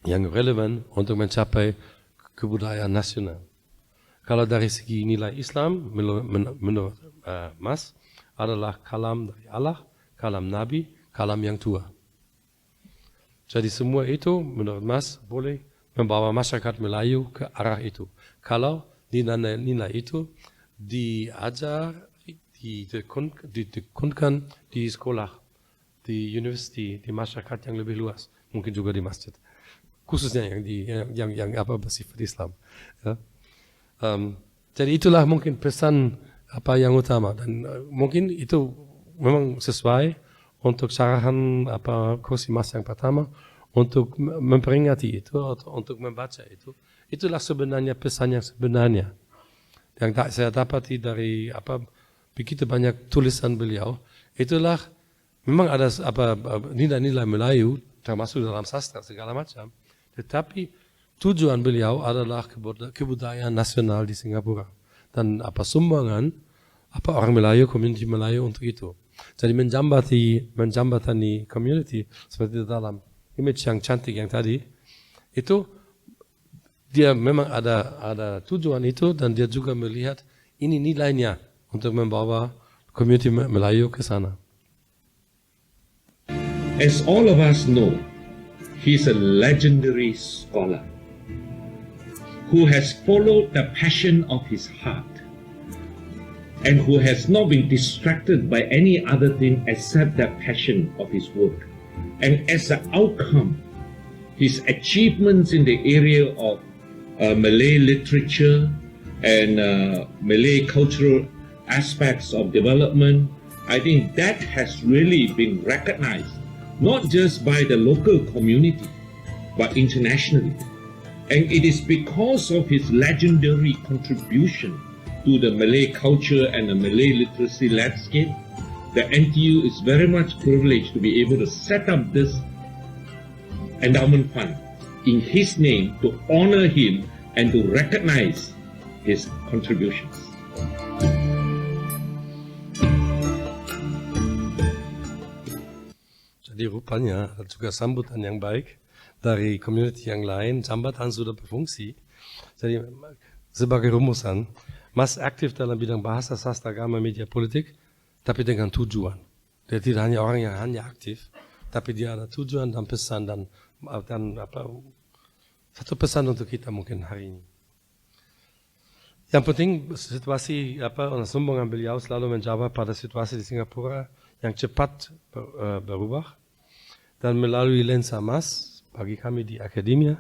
yang relevan untuk mencapai kebudayaan nasional. Kalau dari segi nilai Islam, menurut Mas, adalah kalam dari Allah, kalam Nabi, kalam yang tua. Jadi semua itu menurut Mas boleh membawa masyarakat Melayu ke arah itu. Kalau nilai itu diajar, ditekunkan di sekolah, di universiti, di masyarakat yang lebih luas, mungkin juga di masjid, khususnya yang bersifat Islam. Ya. Jadi itulah mungkin pesan yang utama, dan mungkin itu memang sesuai untuk syarahan kursi Mas yang pertama, untuk memperingati itu atau untuk membaca itu. Itulah sebenarnya pesan yang sebenarnya yang saya dapati dari begitu banyak tulisan beliau. Itulah memang ada nilai-nilai Melayu termasuk dalam sastra segala macam, tetapi tujuan beliau adalah kebudayaan nasional di Singapura dan sumbangan orang Melayu, community Melayu untuk itu. Jadi menjambatani community seperti dalam image yang cantik yang tadi, itu dia memang ada tujuan itu, dan dia juga melihat ini nilainya untuk membawa community Melayu ke sana. As all of us know, he's a legendary scholar who has followed the passion of his heart and who has not been distracted by any other thing except the passion of his work. And as an outcome, his achievements in the area of Malay literature and Malay cultural aspects of development, I think that has really been recognized, not just by the local community, but internationally. And it is because of his legendary contribution to the Malay culture and the Malay literacy landscape that NTU is very much privileged to be able to set up this endowment fund in his name to honor him and to recognize his contributions. Jadi rupanya ada juga sambutan yang baik dari community yang lain. Jambatan sudah berfungsi. Jadi sebagai rumusan, Mas aktif dalam bidang bahasa, sastra, agama, media, politik, tapi dengan tujuan. Dia tidak hanya orang yang hanya aktif, tapi dia ada tujuan dan pesan dan satu pesan untuk kita mungkin hari ini. Yang penting situasi sumbangan beliau selalu menjawab pada situasi di Singapura yang cepat berubah dan melalui lensa Mas bagi kami di akademia,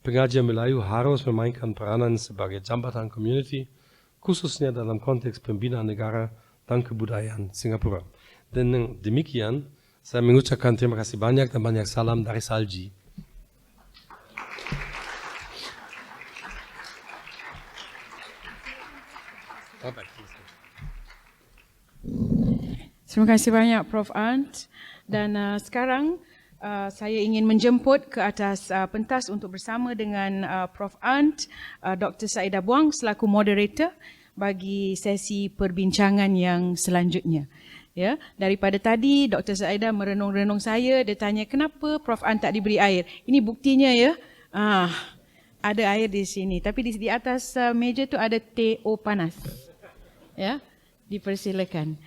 pengajar Melayu harus memainkan peranan sebagai jambatan community, khususnya dalam konteks pembinaan negara dan kebudayaan Singapura. Dan demikian, saya mengucapkan terima kasih banyak dan banyak salam dari Salji. Terima kasih banyak Prof. Ant. Dan sekarang saya ingin menjemput ke atas pentas untuk bersama dengan Prof. Ant, Dr. Saida Buang selaku moderator bagi sesi perbincangan yang selanjutnya. Ya, daripada tadi Dr. Saida merenung-renung saya, dia tanya kenapa Prof. Ant tak diberi air. Ini buktinya ya. Ada air di sini, tapi di atas meja tu ada teh panas. Ya, dipersilakan.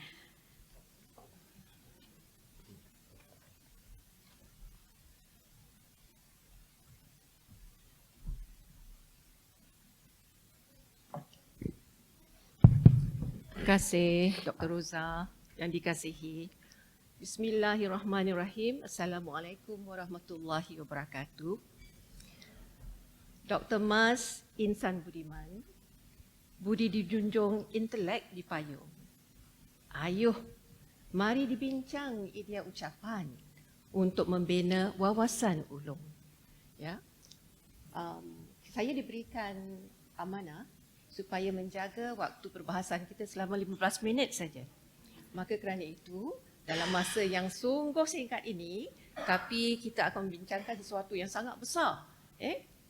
Terima kasih Dr. Roza yang dikasihi. Bismillahirrahmanirrahim. Assalamualaikum warahmatullahi wabarakatuh. Dr. Mas insan budiman, budi dijunjung, intelek dipayung. Ayuh, mari dibincang idea ucapan untuk membina wawasan ulung. Ya, saya diberikan amanah supaya menjaga waktu perbahasan kita selama 15 minit saja. Maka kerana itu, dalam masa yang sungguh singkat ini, tapi kita akan membincangkan sesuatu yang sangat besar,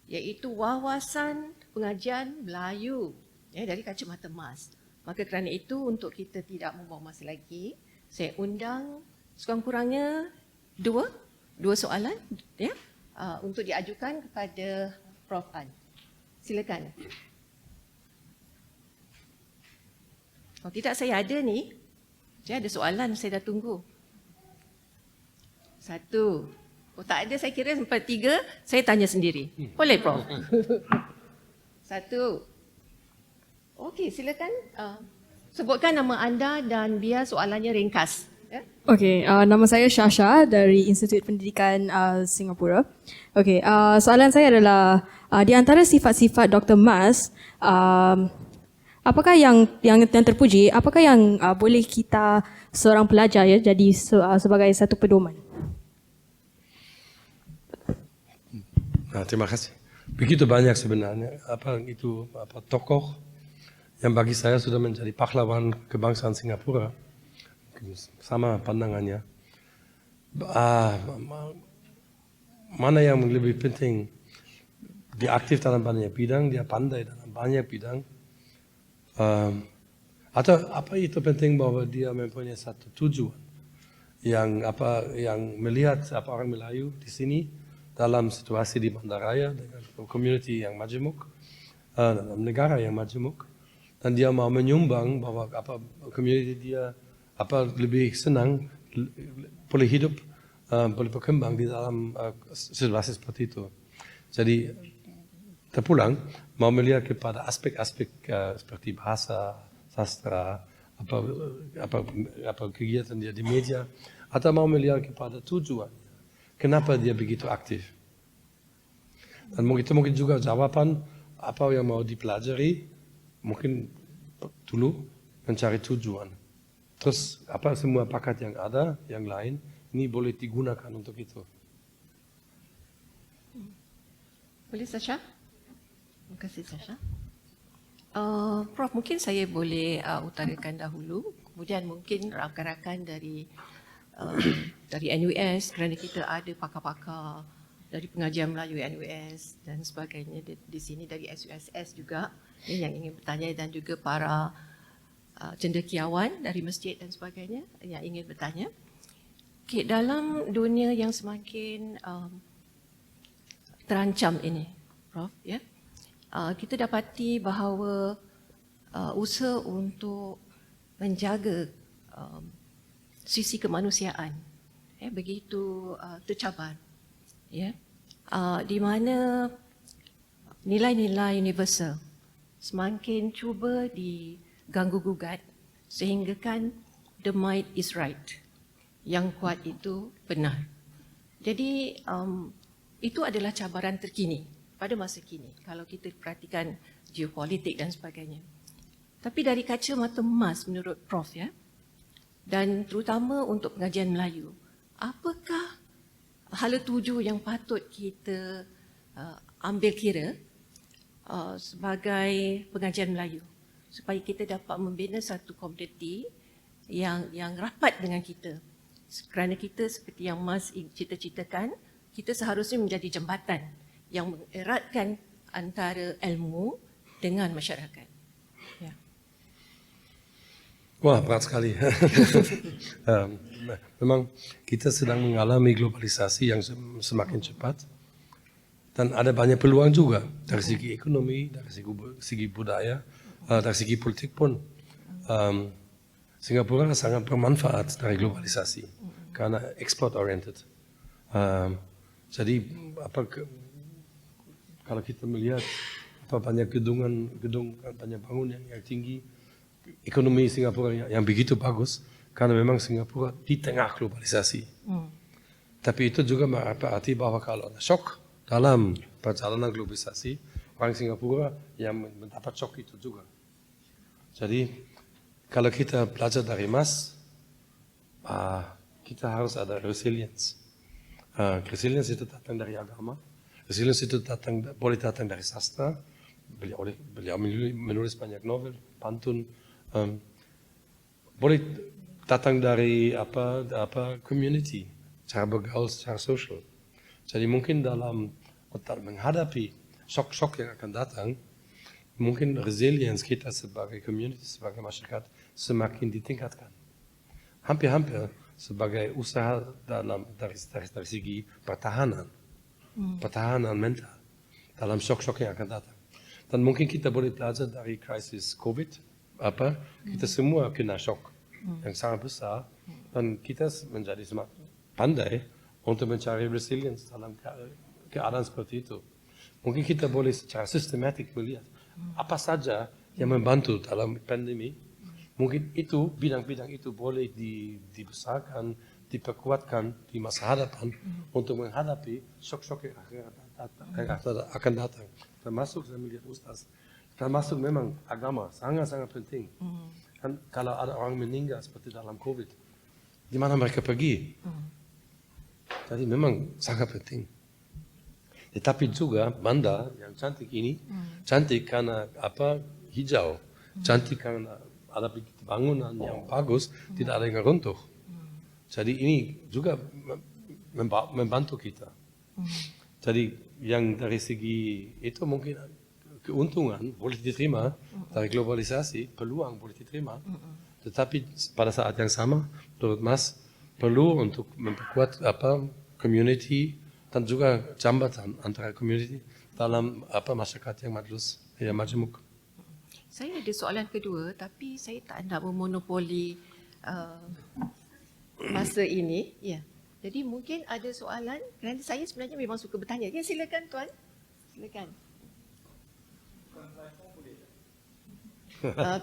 iaitu wawasan pengajian Melayu dari kacamata Mas. Maka kerana itu, untuk kita tidak membuang masa lagi, saya undang sekurang-kurangnya dua soalan untuk diajukan kepada Prof. An. Silakan. Kalau tidak, saya ada ni. Saya ada soalan, saya dah tunggu. 1. Kalau tak ada, saya kira sampai 3, saya tanya sendiri. Boleh, Prof? 1. Okey, silakan. Sebutkan nama anda dan biar soalannya ringkas. Okey, nama saya Shasha dari Institut Pendidikan Singapura. Okey, soalan saya adalah di antara sifat-sifat Dr. Mas, apakah yang terpuji, apakah yang boleh kita seorang pelajar jadi sebagai satu pedoman? Terima kasih. Begitu banyak sebenarnya tokoh yang bagi saya sudah menjadi pahlawan kebangsaan Singapura. Sama pandangannya. Mana yang lebih penting? Dia aktif dalam banyak bidang, dia pandai dalam banyak bidang. Atau apa itu penting bahwa dia mempunyai satu tujuan yang melihat orang Melayu di sini dalam situasi di Bandaraya dengan community yang majemuk, dalam negara yang majemuk, dan dia mau menyumbang bahwa community dia lebih senang, boleh hidup, boleh berkembang di dalam situasi seperti itu. Jadi terpulang mau melihat kepada aspek-aspek seperti bahasa, sastra, kegiatan dia di media, atau mau melihat kepada tujuan. Kenapa dia begitu aktif? Dan mungkin juga jawaban apa yang mau dipelajari, mungkin dulu mencari tujuan. Terus apa semua paket yang ada, yang lain, ini boleh digunakan untuk itu. Boleh Sasha? Terima kasih Sasha. Prof, mungkin saya boleh utarakan dahulu, kemudian mungkin rakan-rakan dari NUS, kerana kita ada pakar-pakar dari pengajian Melayu NUS dan sebagainya di sini, dari SUSS juga yang ingin bertanya, dan juga para cendekiawan dari masjid dan sebagainya yang ingin bertanya. Okay, dalam dunia yang semakin terancam ini, Prof, ya, kita dapati bahawa usaha untuk menjaga sisi kemanusiaan begitu tercabar, ya, di mana nilai-nilai universal semakin cuba diganggu-gugat sehinggakan the might is right, yang kuat itu benar. Jadi itu adalah cabaran terkini pada masa kini kalau kita perhatikan geopolitik dan sebagainya. Tapi dari kacamata emas menurut Prof, ya, dan terutama untuk pengajian Melayu, apakah hala tuju yang patut kita ambil kira sebagai pengajian Melayu supaya kita dapat membina satu komuniti yang rapat dengan kita? Kerana kita seperti yang Mas cita-citakan, kita seharusnya menjadi jambatan yang mengeratkan antara ilmu dengan masyarakat. Ya. Wah, berat sekali. Memang kita sedang mengalami globalisasi yang semakin cepat, dan ada banyak peluang juga dari segi ekonomi, dari segi budaya, dari segi politik pun. Singapura sangat bermanfaat dari globalisasi karena export oriented. Jadi kalau kita melihat banyak gedung banyak bangunan yang tinggi, ekonomi Singapura yang begitu bagus, karena memang Singapura di tengah globalisasi. Tapi itu juga berarti bahwa kalau ada shock dalam perjalanan globalisasi, orang Singapura yang mendapat shock itu juga. Jadi kalau kita belajar dari Mas, kita harus ada resilience. Resilience itu datang dari agama. Resilience itu boleh datang dari sastra. Beliau menulis banyak novel, pantun. Boleh datang dari community, cara bergaul secara social. Jadi mungkin dalam menghadapi shock-shock yang akan datang, mungkin resilience kita sebagai community, sebagai masyarakat semakin ditingkatkan. Hampir-hampir sebagai usaha dari segi pertahanan mental dalam shock-shock yang akan datang. Dan mungkin kita boleh belajar dari krisis COVID, kita semua kena shock yang sangat besar, dan kita menjadi semakin pandai untuk mencari resilience dalam keadaan seperti itu. Mungkin kita boleh secara sistematik melihat apa saja yang membantu dalam pandemi. Mungkin itu bidang-bidang itu boleh dibesarkan, diperkuatkan di masa hadapan untuk menghadapi shock-shock yang akan datang. Termasuk saya melihat Ustaz, termasuk memang agama sangat-sangat penting. Kan kalau ada orang meninggal seperti dalam COVID, di mana mereka pergi? Jadi memang sangat penting. Tetapi juga Banda yang cantik ini, cantik karena hijau, cantik karena ada bangunan yang bagus, tidak ada yang runtuh. Jadi ini juga membantu kita. Jadi yang dari segi itu mungkin keuntungan boleh diterima dari globalisasi, peluang boleh diterima. Tetapi pada saat yang sama, menurut Mas, perlu untuk memperkuat community dan juga jambatan antara community dalam masyarakat yang majmuk. Saya ada soalan kedua, tapi saya tak nak memonopoli masa ini. Ya. Jadi mungkin ada soalan, kerana saya sebenarnya memang suka bertanya. Ya, silakan Tuan. Silakan.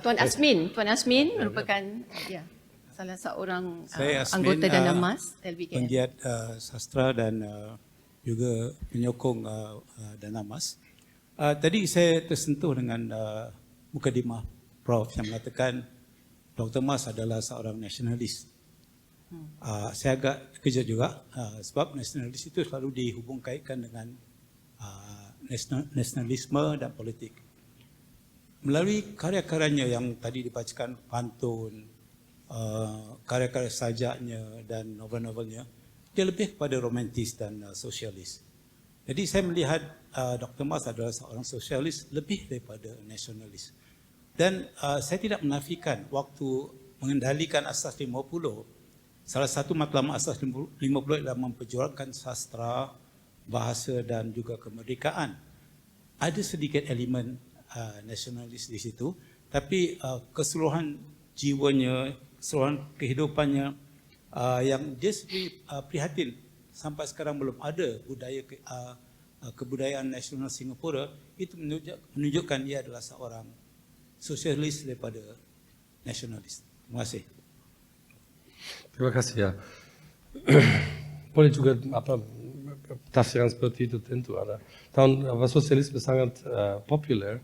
Tuan Asmin merupakan salah seorang anggota Dana Mas LBKN. Penggiat sastra dan juga menyokong Dana Mas. Tadi saya tersentuh dengan mukadimah Prof yang mengatakan Dr. Mas adalah seorang nasionalis. Saya agak terkejut juga sebab nasionalis itu selalu dihubung-kaitkan dengan nasionalisme dan politik. Melalui karya-karyanya yang tadi dibacakan, pantun, karya-karya sajaknya dan novel-novelnya, dia lebih kepada romantis dan sosialis. Jadi saya melihat Dr. Mas adalah seorang sosialis lebih daripada nasionalis. Dan saya tidak menafikan waktu mengendalikan Asas 50, salah satu matlamat Asas 50 adalah memperjuangkan sastra, bahasa dan juga kemerdekaan. Ada sedikit elemen nasionalis di situ, tapi keseluruhan jiwanya, keseluruhan kehidupannya yang dia sendiri prihatin sampai sekarang belum ada budaya kebudayaan nasional Singapura, itu menunjukkan dia adalah seorang sosialis daripada nasionalis. Terima kasih. Terima kasih ya. Boleh juga tafsiran seperti itu tentu ada. Sosialisme sangat populer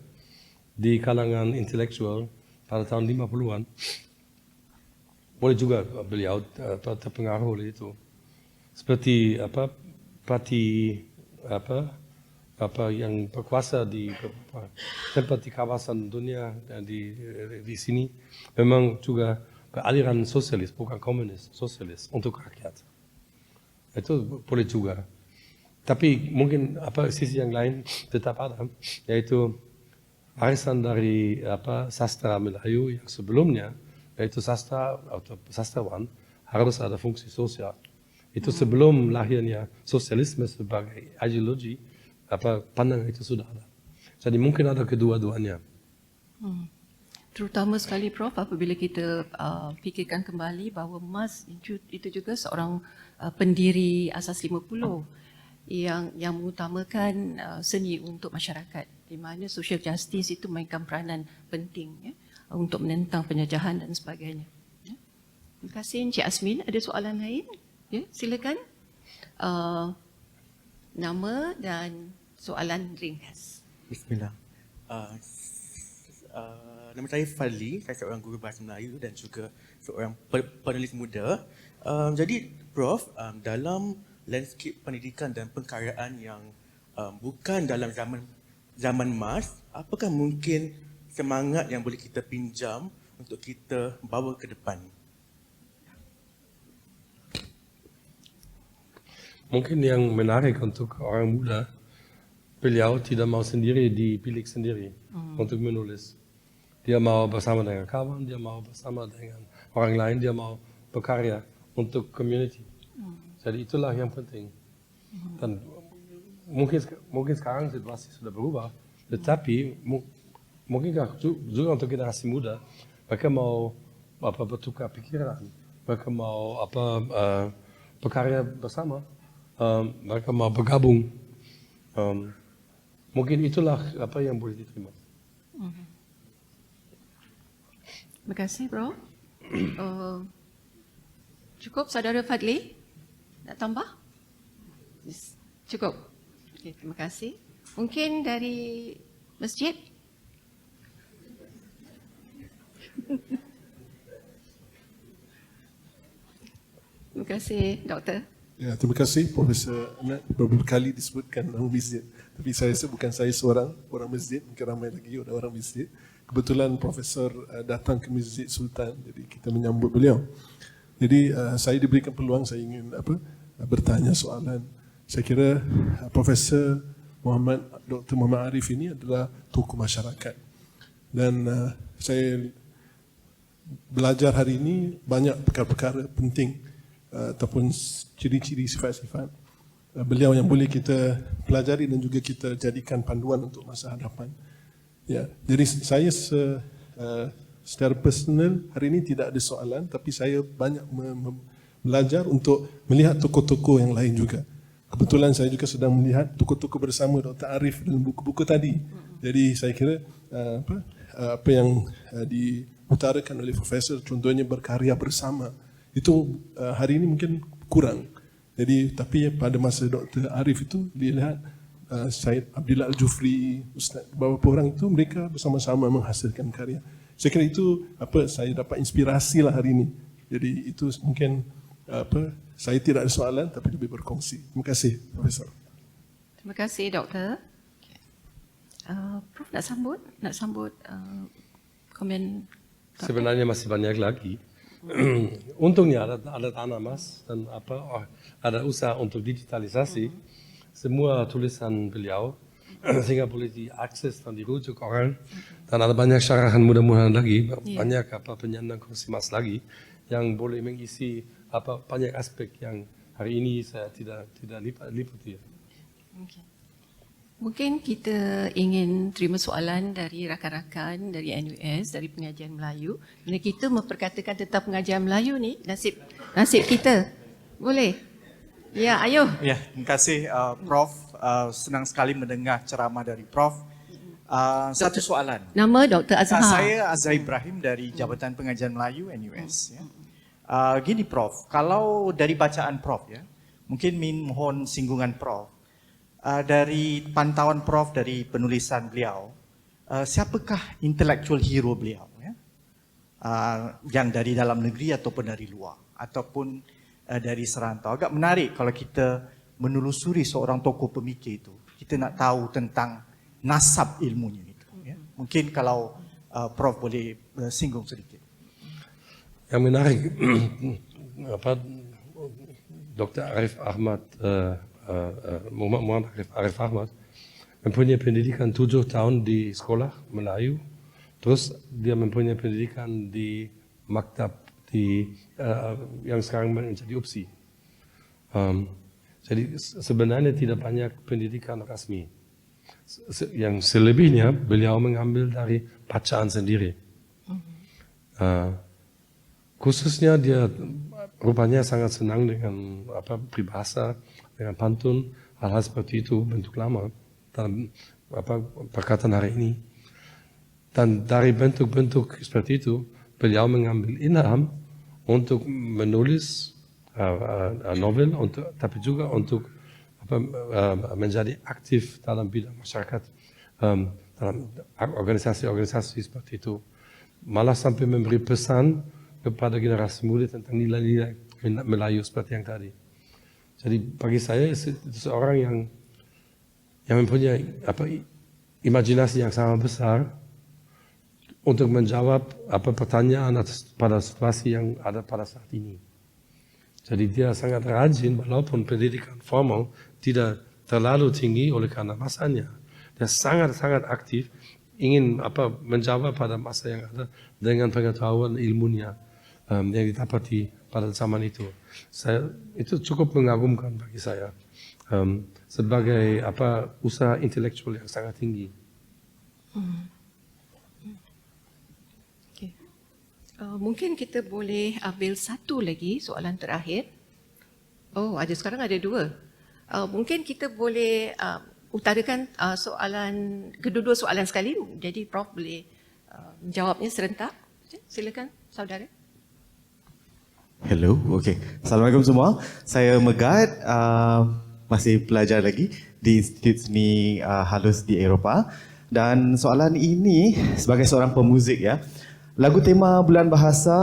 di kalangan intelektual pada tahun 50-an. Boleh juga beliau terpengaruh oleh itu. Seperti parti yang berkuasa di tempat di kawasan dunia di sini memang juga beraliran sosialis, bukan komunis, sosialis untuk rakyat. Itu boleh juga. Tapi mungkin sisi yang lain tetap ada, yaitu arisan dari sastra Melayu yang sebelumnya, yaitu sastra atau sastrawan harus ada fungsi sosial. Itu sebelum lahirnya sosialisme sebagai ideologi, pandangan itu sudah ada. Jadi mungkin ada kedua-duanya. Terutama sekali Prof, apabila kita fikirkan kembali bahawa Mas itu juga seorang pendiri Asas 50 yang mengutamakan seni untuk masyarakat, di mana social justice itu mainkan peranan penting ya, untuk menentang penjajahan dan sebagainya. Ya. Terima kasih Encik Asmin. Ada soalan lain? Ya, silakan. Nama dan soalan ringkas. Bismillah. Nama saya Fadli, saya seorang guru bahasa Melayu dan juga seorang penulis muda. Jadi Prof, dalam landscape pendidikan dan pengkaryaan yang bukan dalam zaman Mas, apakah mungkin semangat yang boleh kita pinjam untuk kita bawa ke depan? Mungkin yang menarik untuk orang muda, beliau tidak mau sendiri dipilih sendiri untuk menulis. Dia mau bersama dengan kawan, dia mau bersama dengan orang lain, dia mau berkarya untuk community. Jadi itulah yang penting. Dan mungkin sekarang situasi sudah berubah, tetapi mungkinkah juga untuk generasi muda, mereka mau bertukar pikiran, mereka mau berkarya bersama, mereka mau bergabung. Mungkin itulah apa yang boleh diterima. Terima kasih, Bro. Cukup, Saudara Fadli? Nak tambah? Cukup. Okay, terima kasih. Mungkin dari masjid? Terima kasih, Doktor. Ya, terima kasih Profesor Anad. Beberapa kali disebutkan nama masjid. Tapi saya rasa bukan saya seorang orang masjid, mungkin ramai lagi orang masjid. Kebetulan Profesor datang ke Masjid Sultan, jadi kita menyambut beliau. Jadi saya diberikan peluang, saya ingin bertanya soalan. Saya kira Profesor Dr. Muhammad Arif ini adalah tokoh masyarakat. Dan saya belajar hari ini banyak perkara-perkara penting ataupun ciri-ciri sifat-sifat beliau yang boleh kita pelajari dan juga kita jadikan panduan untuk masa hadapan. Ya, jadi saya secara personal hari ini tidak ada soalan, tapi saya banyak belajar untuk melihat tokoh-tokoh yang lain juga. Kebetulan saya juga sedang melihat tokoh-tokoh bersama Dr. Arif dalam buku-buku tadi. Jadi saya kira apa yang diutarakan oleh Profesor, contohnya berkarya bersama, itu hari ini mungkin kurang. Jadi tapi pada masa Dr. Arif itu dia lihat Syed Abdillah Al-Jufri, Ustaz, beberapa orang itu mereka bersama-sama menghasilkan karya. Saya kira itu saya dapat inspirasi lah hari ini. Jadi itu mungkin saya tidak ada soalan tapi lebih berkongsi. Terima kasih, Profesor. Terima kasih, Doktor. Prof nak sambut komen. Sebenarnya masih banyak lagi. Untungnya ada tanah mas dan ada usaha untuk digitalisasi semua tulisan beliau sehingga boleh diakses dan dirujuk orang, dan ada banyak syarahan mudah-mudahan lagi, banyak penyandang kursi mas lagi yang boleh mengisi banyak aspek yang hari ini saya tidak liputi. Okay. Mungkin kita ingin terima soalan dari rakan-rakan dari NUS, dari pengajian Melayu. Bila kita memperkatakan tentang pengajian Melayu ni, nasib kita. Boleh? Ya, ayo. Ya, terima kasih Prof. Senang sekali mendengar ceramah dari Prof. Satu soalan. Nama Dr. Azhar. Saya Azhar Ibrahim dari Jabatan Pengajian Melayu NUS. Ya. Gini Prof, kalau dari bacaan Prof ya, mungkin mohon singgungan Prof. Dari pantauan Prof dari penulisan beliau, siapakah intellectual hero beliau ya? Yang dari dalam negeri ataupun dari luar ataupun dari serantau. Agak menarik kalau kita menelusuri seorang tokoh pemikir itu, kita nak tahu tentang nasab ilmunya itu ya. Mungkin kalau Prof boleh singgung sedikit. Yang menarik Dr. Arif Ahmad Muhammad Arif Ahmad mempunyai pendidikan 7 tahun di sekolah Melayu, terus dia mempunyai pendidikan di maktab yang sekarang menjadi UPSI. Jadi sebenarnya tidak banyak pendidikan rasmi. Yang selebihnya beliau mengambil dari bacaan sendiri. Khususnya dia rupanya sangat senang dengan peribahasa, dengan pantun, hal-hal seperti itu, bentuk lama dalam perkataan hari ini. Dan dari bentuk-bentuk seperti itu, beliau mengambil ilham untuk menulis novel, tapi juga untuk menjadi aktif dalam bidang masyarakat, dalam organisasi-organisasi seperti itu. Malah sampai memberi pesan kepada generasi muda tentang nilai-nilai Melayu seperti yang tadi. Jadi bagi saya itu seorang yang mempunyai imajinasi yang sangat besar untuk menjawab pertanyaan pada situasi yang ada pada saat ini. Jadi dia sangat rajin walaupun pendidikan formal tidak terlalu tinggi oleh karena masanya. Dia sangat-sangat aktif ingin menjawab pada masa yang ada dengan pengetahuan ilmunya yang didapati pada zaman itu. Itu cukup mengagumkan bagi saya sebagai usaha intelektual yang sangat tinggi. Okay. Mungkin kita boleh ambil satu lagi soalan terakhir. Oh, sekarang ada 2. Mungkin kita boleh utarakan soalan, kedua-dua soalan sekali. Jadi Prof boleh menjawabnya serentak. Silakan saudara. Hello, okay. Assalamualaikum semua. Saya Megat, masih pelajar lagi di Institut Seni Halus di Eropah. Dan soalan ini sebagai seorang pemuzik ya. Lagu tema Bulan Bahasa,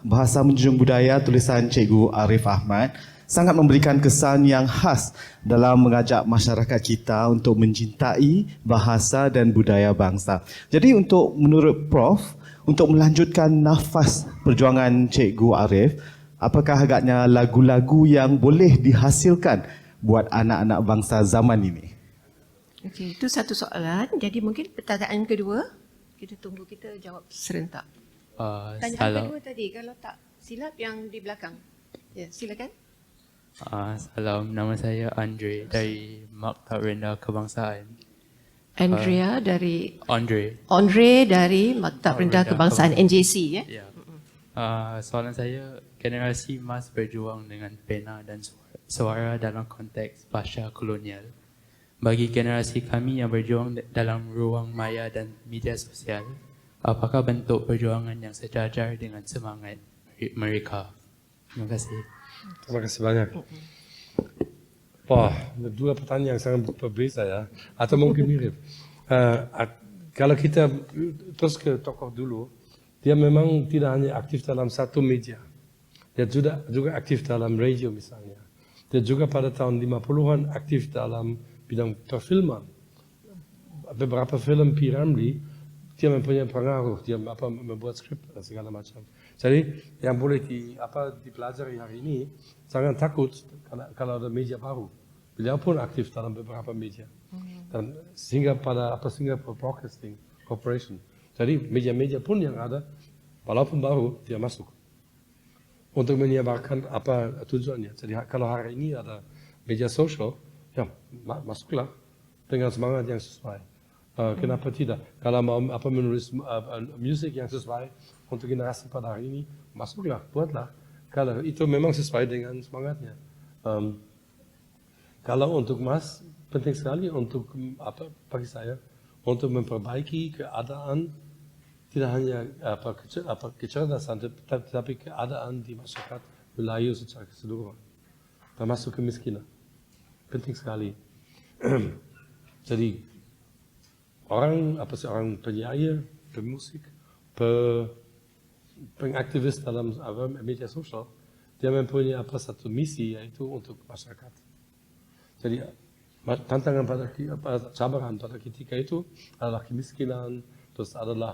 Bahasa Menjunjung Budaya tulisan Cikgu Arif Ahmad sangat memberikan kesan yang khas dalam mengajak masyarakat kita untuk mencintai bahasa dan budaya bangsa. Jadi menurut Prof, untuk melanjutkan nafas perjuangan Cikgu Arif, apakah agaknya lagu-lagu yang boleh dihasilkan buat anak-anak bangsa zaman ini? Okey, itu satu soalan. Jadi mungkin pertanyaan kedua, kita tunggu kita jawab serentak. Tanyaan kedua tadi, kalau tak silap yang di belakang. Ya, silakan. Salam, nama saya Andre dari Maktab Rendah Kebangsaan. Andrea dari Andre dari Maktab Rendah Kebangsaan NJC ya. Ya. Soalan saya, generasi emas berjuang dengan pena dan suara dalam konteks pasca kolonial. Bagi generasi kami yang berjuang dalam ruang maya dan media sosial, apakah bentuk perjuangan yang sejajar dengan semangat mereka? Terima kasih. Terima kasih banyak. Wah, dua pertanyaan yang sangat berbeza ya, atau mungkin mirip. Kalau kita terus ke tokoh dulu, dia memang tidak hanya aktif dalam satu media, dia juga aktif dalam radio misalnya. Dia juga pada tahun 50-an aktif dalam bidang perfilman. Beberapa film P. Ramlee, dia mempunyai pengaruh, dia membuat skrip dan segala macam. Jadi yang boleh dipelajari hari ini, jangan takut kalau ada media baru. Beliau pun aktif dalam beberapa media. Dan sehingga pada Singapore Broadcasting Corporation. Jadi media-media pun yang ada, walaupun baru, dia masuk. Untuk menyebarkan apa tujuannya. Jadi kalau hari ini ada media sosial, ya masuklah dengan semangat yang sesuai. Kenapa tidak? Kalau mau menulis musik yang sesuai untuk generasi pada hari ini, masuklah, buatlah. Kalau itu memang sesuai dengan semangatnya. Kalau untuk Mas, penting sekali untuk bagi saya, untuk memperbaiki keadaan, tidak hanya kecerdasan, tetapi keadaan di masyarakat Melayu secara keseluruhan, termasuk kemiskinan. Penting sekali. Jadi orang penyair, pemusik, pengaktivis dalam media sosial, dia mempunyai satu misi, yaitu untuk masyarakat. Jadi tantangan cabaran pada ketika itu adalah kemiskinan, terus adalah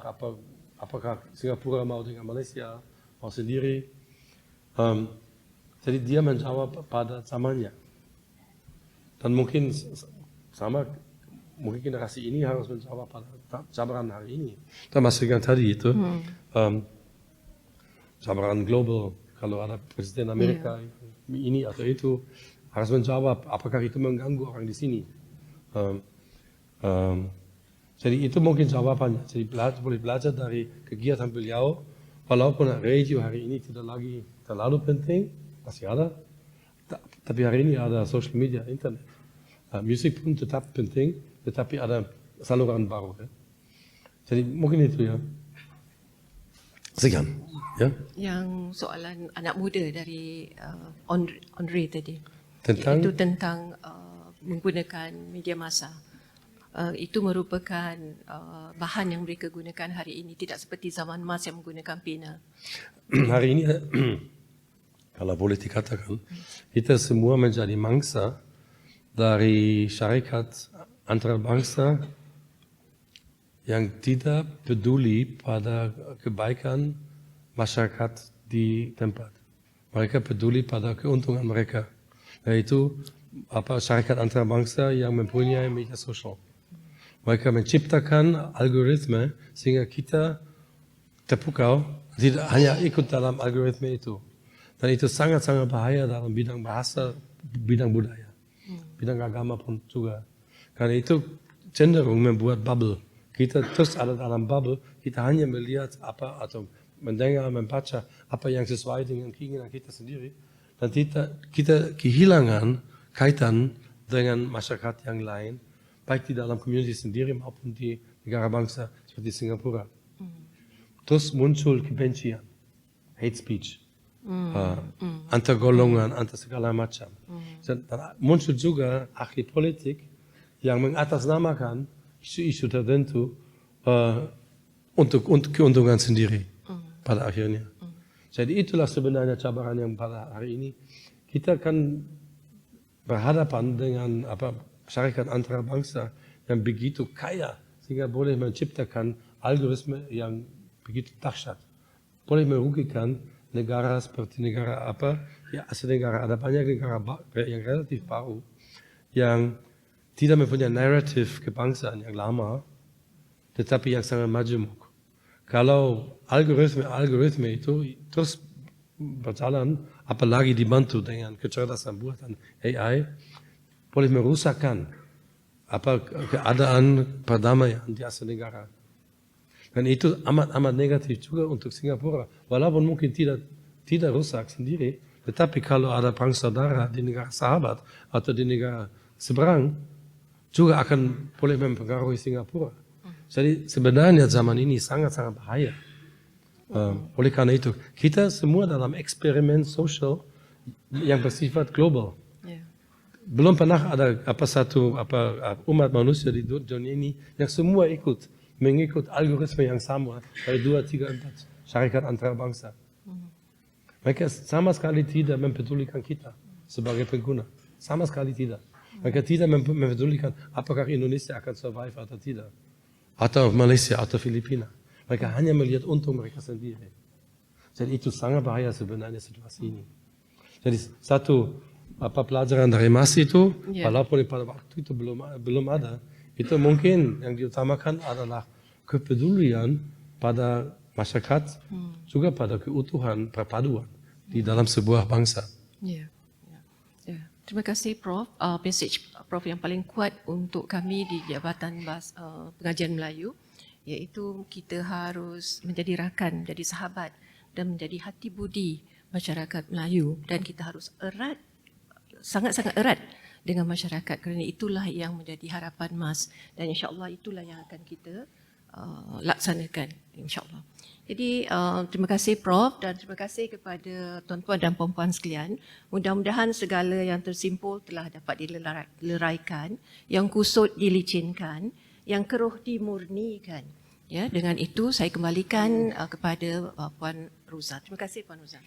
apakah Singapura mau dengan Malaysia, mau sendiri. Jadi dia menjawab pada zamannya. Dan mungkin mungkin generasi ini harus menjawab pada cabaran hari ini. Termasuk yang tadi itu, cabaran global, kalau ada Presiden Amerika ini atau itu, harus menjawab apakah itu mengganggu orang di sini. Jadi itu mungkin jawabannya. Jadi boleh belajar dari kegiatan beliau, walaupun radio hari ini tidak lagi terlalu penting, masih ada, tapi hari ini ada social media, internet. Musik pun tetap penting, tetapi ada saluran baru. Ya. Jadi mungkin itu ya. Sekian. Ya. Yang soalan anak muda dari Andre tadi. Tentang? Itu tentang menggunakan media massa. Itu merupakan bahan yang mereka gunakan hari ini, tidak seperti zaman Mas yang menggunakan pena. Hari ini, kalau boleh dikatakan, kita semua menjadi mangsa dari syarikat antarabangsa yang tidak peduli pada kebaikan masyarakat di tempat. Mereka peduli pada keuntungan mereka. Yaitu syarikat antarabangsa yang mempunyai media sosial. Mereka menciptakan algoritma sehingga kita terpukau, tidak hanya ikut dalam algoritma itu. Dan itu sangat-sangat bahaya dalam bidang bahasa, bidang budaya, bidang agama pun juga. Karena itu cenderung membuat bubble. Kita terus ada dalam bubble, kita hanya melihat atau mendengar, membaca apa yang sesuai dengan keinginan kita sendiri. Dan kita kehilangan kaitan dengan masyarakat yang lain, baik di dalam community sendiri maupun di negara bangsa seperti Singapura. Terus muncul kebencian, hate speech, antar golongan, antar segala macam. Dan muncul juga ahli politik yang mengatasnamakan isu-isu tertentu untuk keuntungan sendiri pada akhirnya. Jadi itulah sebenarnya cabaran yang pada hari ini kita akan berhadapan dengan syarikat antarabangsa yang begitu kaya sehingga boleh menciptakan algoritma yang begitu dahsyat. Boleh merugikan negara seperti negara Asia Tenggara. Ada banyak negara yang relatif baru yang tidak mempunyai naratif kebangsaan yang lama, tetapi yang sangat majemuk. Kalau algoritma itu terus berjalan, apalagi dibantu dengan kecerdasan buatan AI, boleh merusakkan keadaan perdamaian di Asia Tenggara. Dan itu amat negatif juga untuk Singapura. Walaupun mungkin tidak rusak sendiri, tetapi kalau ada perang saudara di negara sahabat atau di negara seberang, juga akan boleh mempengaruhi Singapura. Jadi sebenarnya zaman ini sangat-sangat bahaya. Oleh karena itu, kita semua dalam eksperimen sosial yang bersifat global. belum pernah ada satu umat manusia di dunia ini yang semua mengikut algoritma yang sama dari 2, 3, 4 syarikat antarabangsa. Mereka sama sekali tidak mempedulikan kita sebagai pengguna. Sama sekali tidak. Mereka tidak mempedulikan apakah Indonesia akan survive atau tidak. Atau Malaysia atau Filipina. Mereka hanya melihat untung mereka sendiri. Jadi itu sangat bahaya sebenarnya situasi ini. Jadi satu pelajaran dari Mas itu, walaupun pada waktu itu belum ada, itu mungkin yang diutamakan adalah kepedulian pada masyarakat, juga pada keutuhan perpaduan di dalam sebuah bangsa. Terima kasih Prof. Message Prof yang paling kuat untuk kami di Jabatan Pengajian Melayu, iaitu kita harus menjadi rakan, menjadi sahabat dan menjadi hati budi masyarakat Melayu, dan kita harus erat, sangat-sangat erat dengan masyarakat, kerana itulah yang menjadi harapan Mas, dan insya-Allah itulah yang akan kita laksanakan, insya-Allah. Jadi terima kasih Prof dan terima kasih kepada tuan-tuan dan puan-puan sekalian. Mudah-mudahan segala yang tersimpul telah dapat dileraikan, yang kusut dilicinkan, yang keruh dimurnikan. Ya, dengan itu saya kembalikan kepada Puan Ruza. Terima kasih Puan Ruza.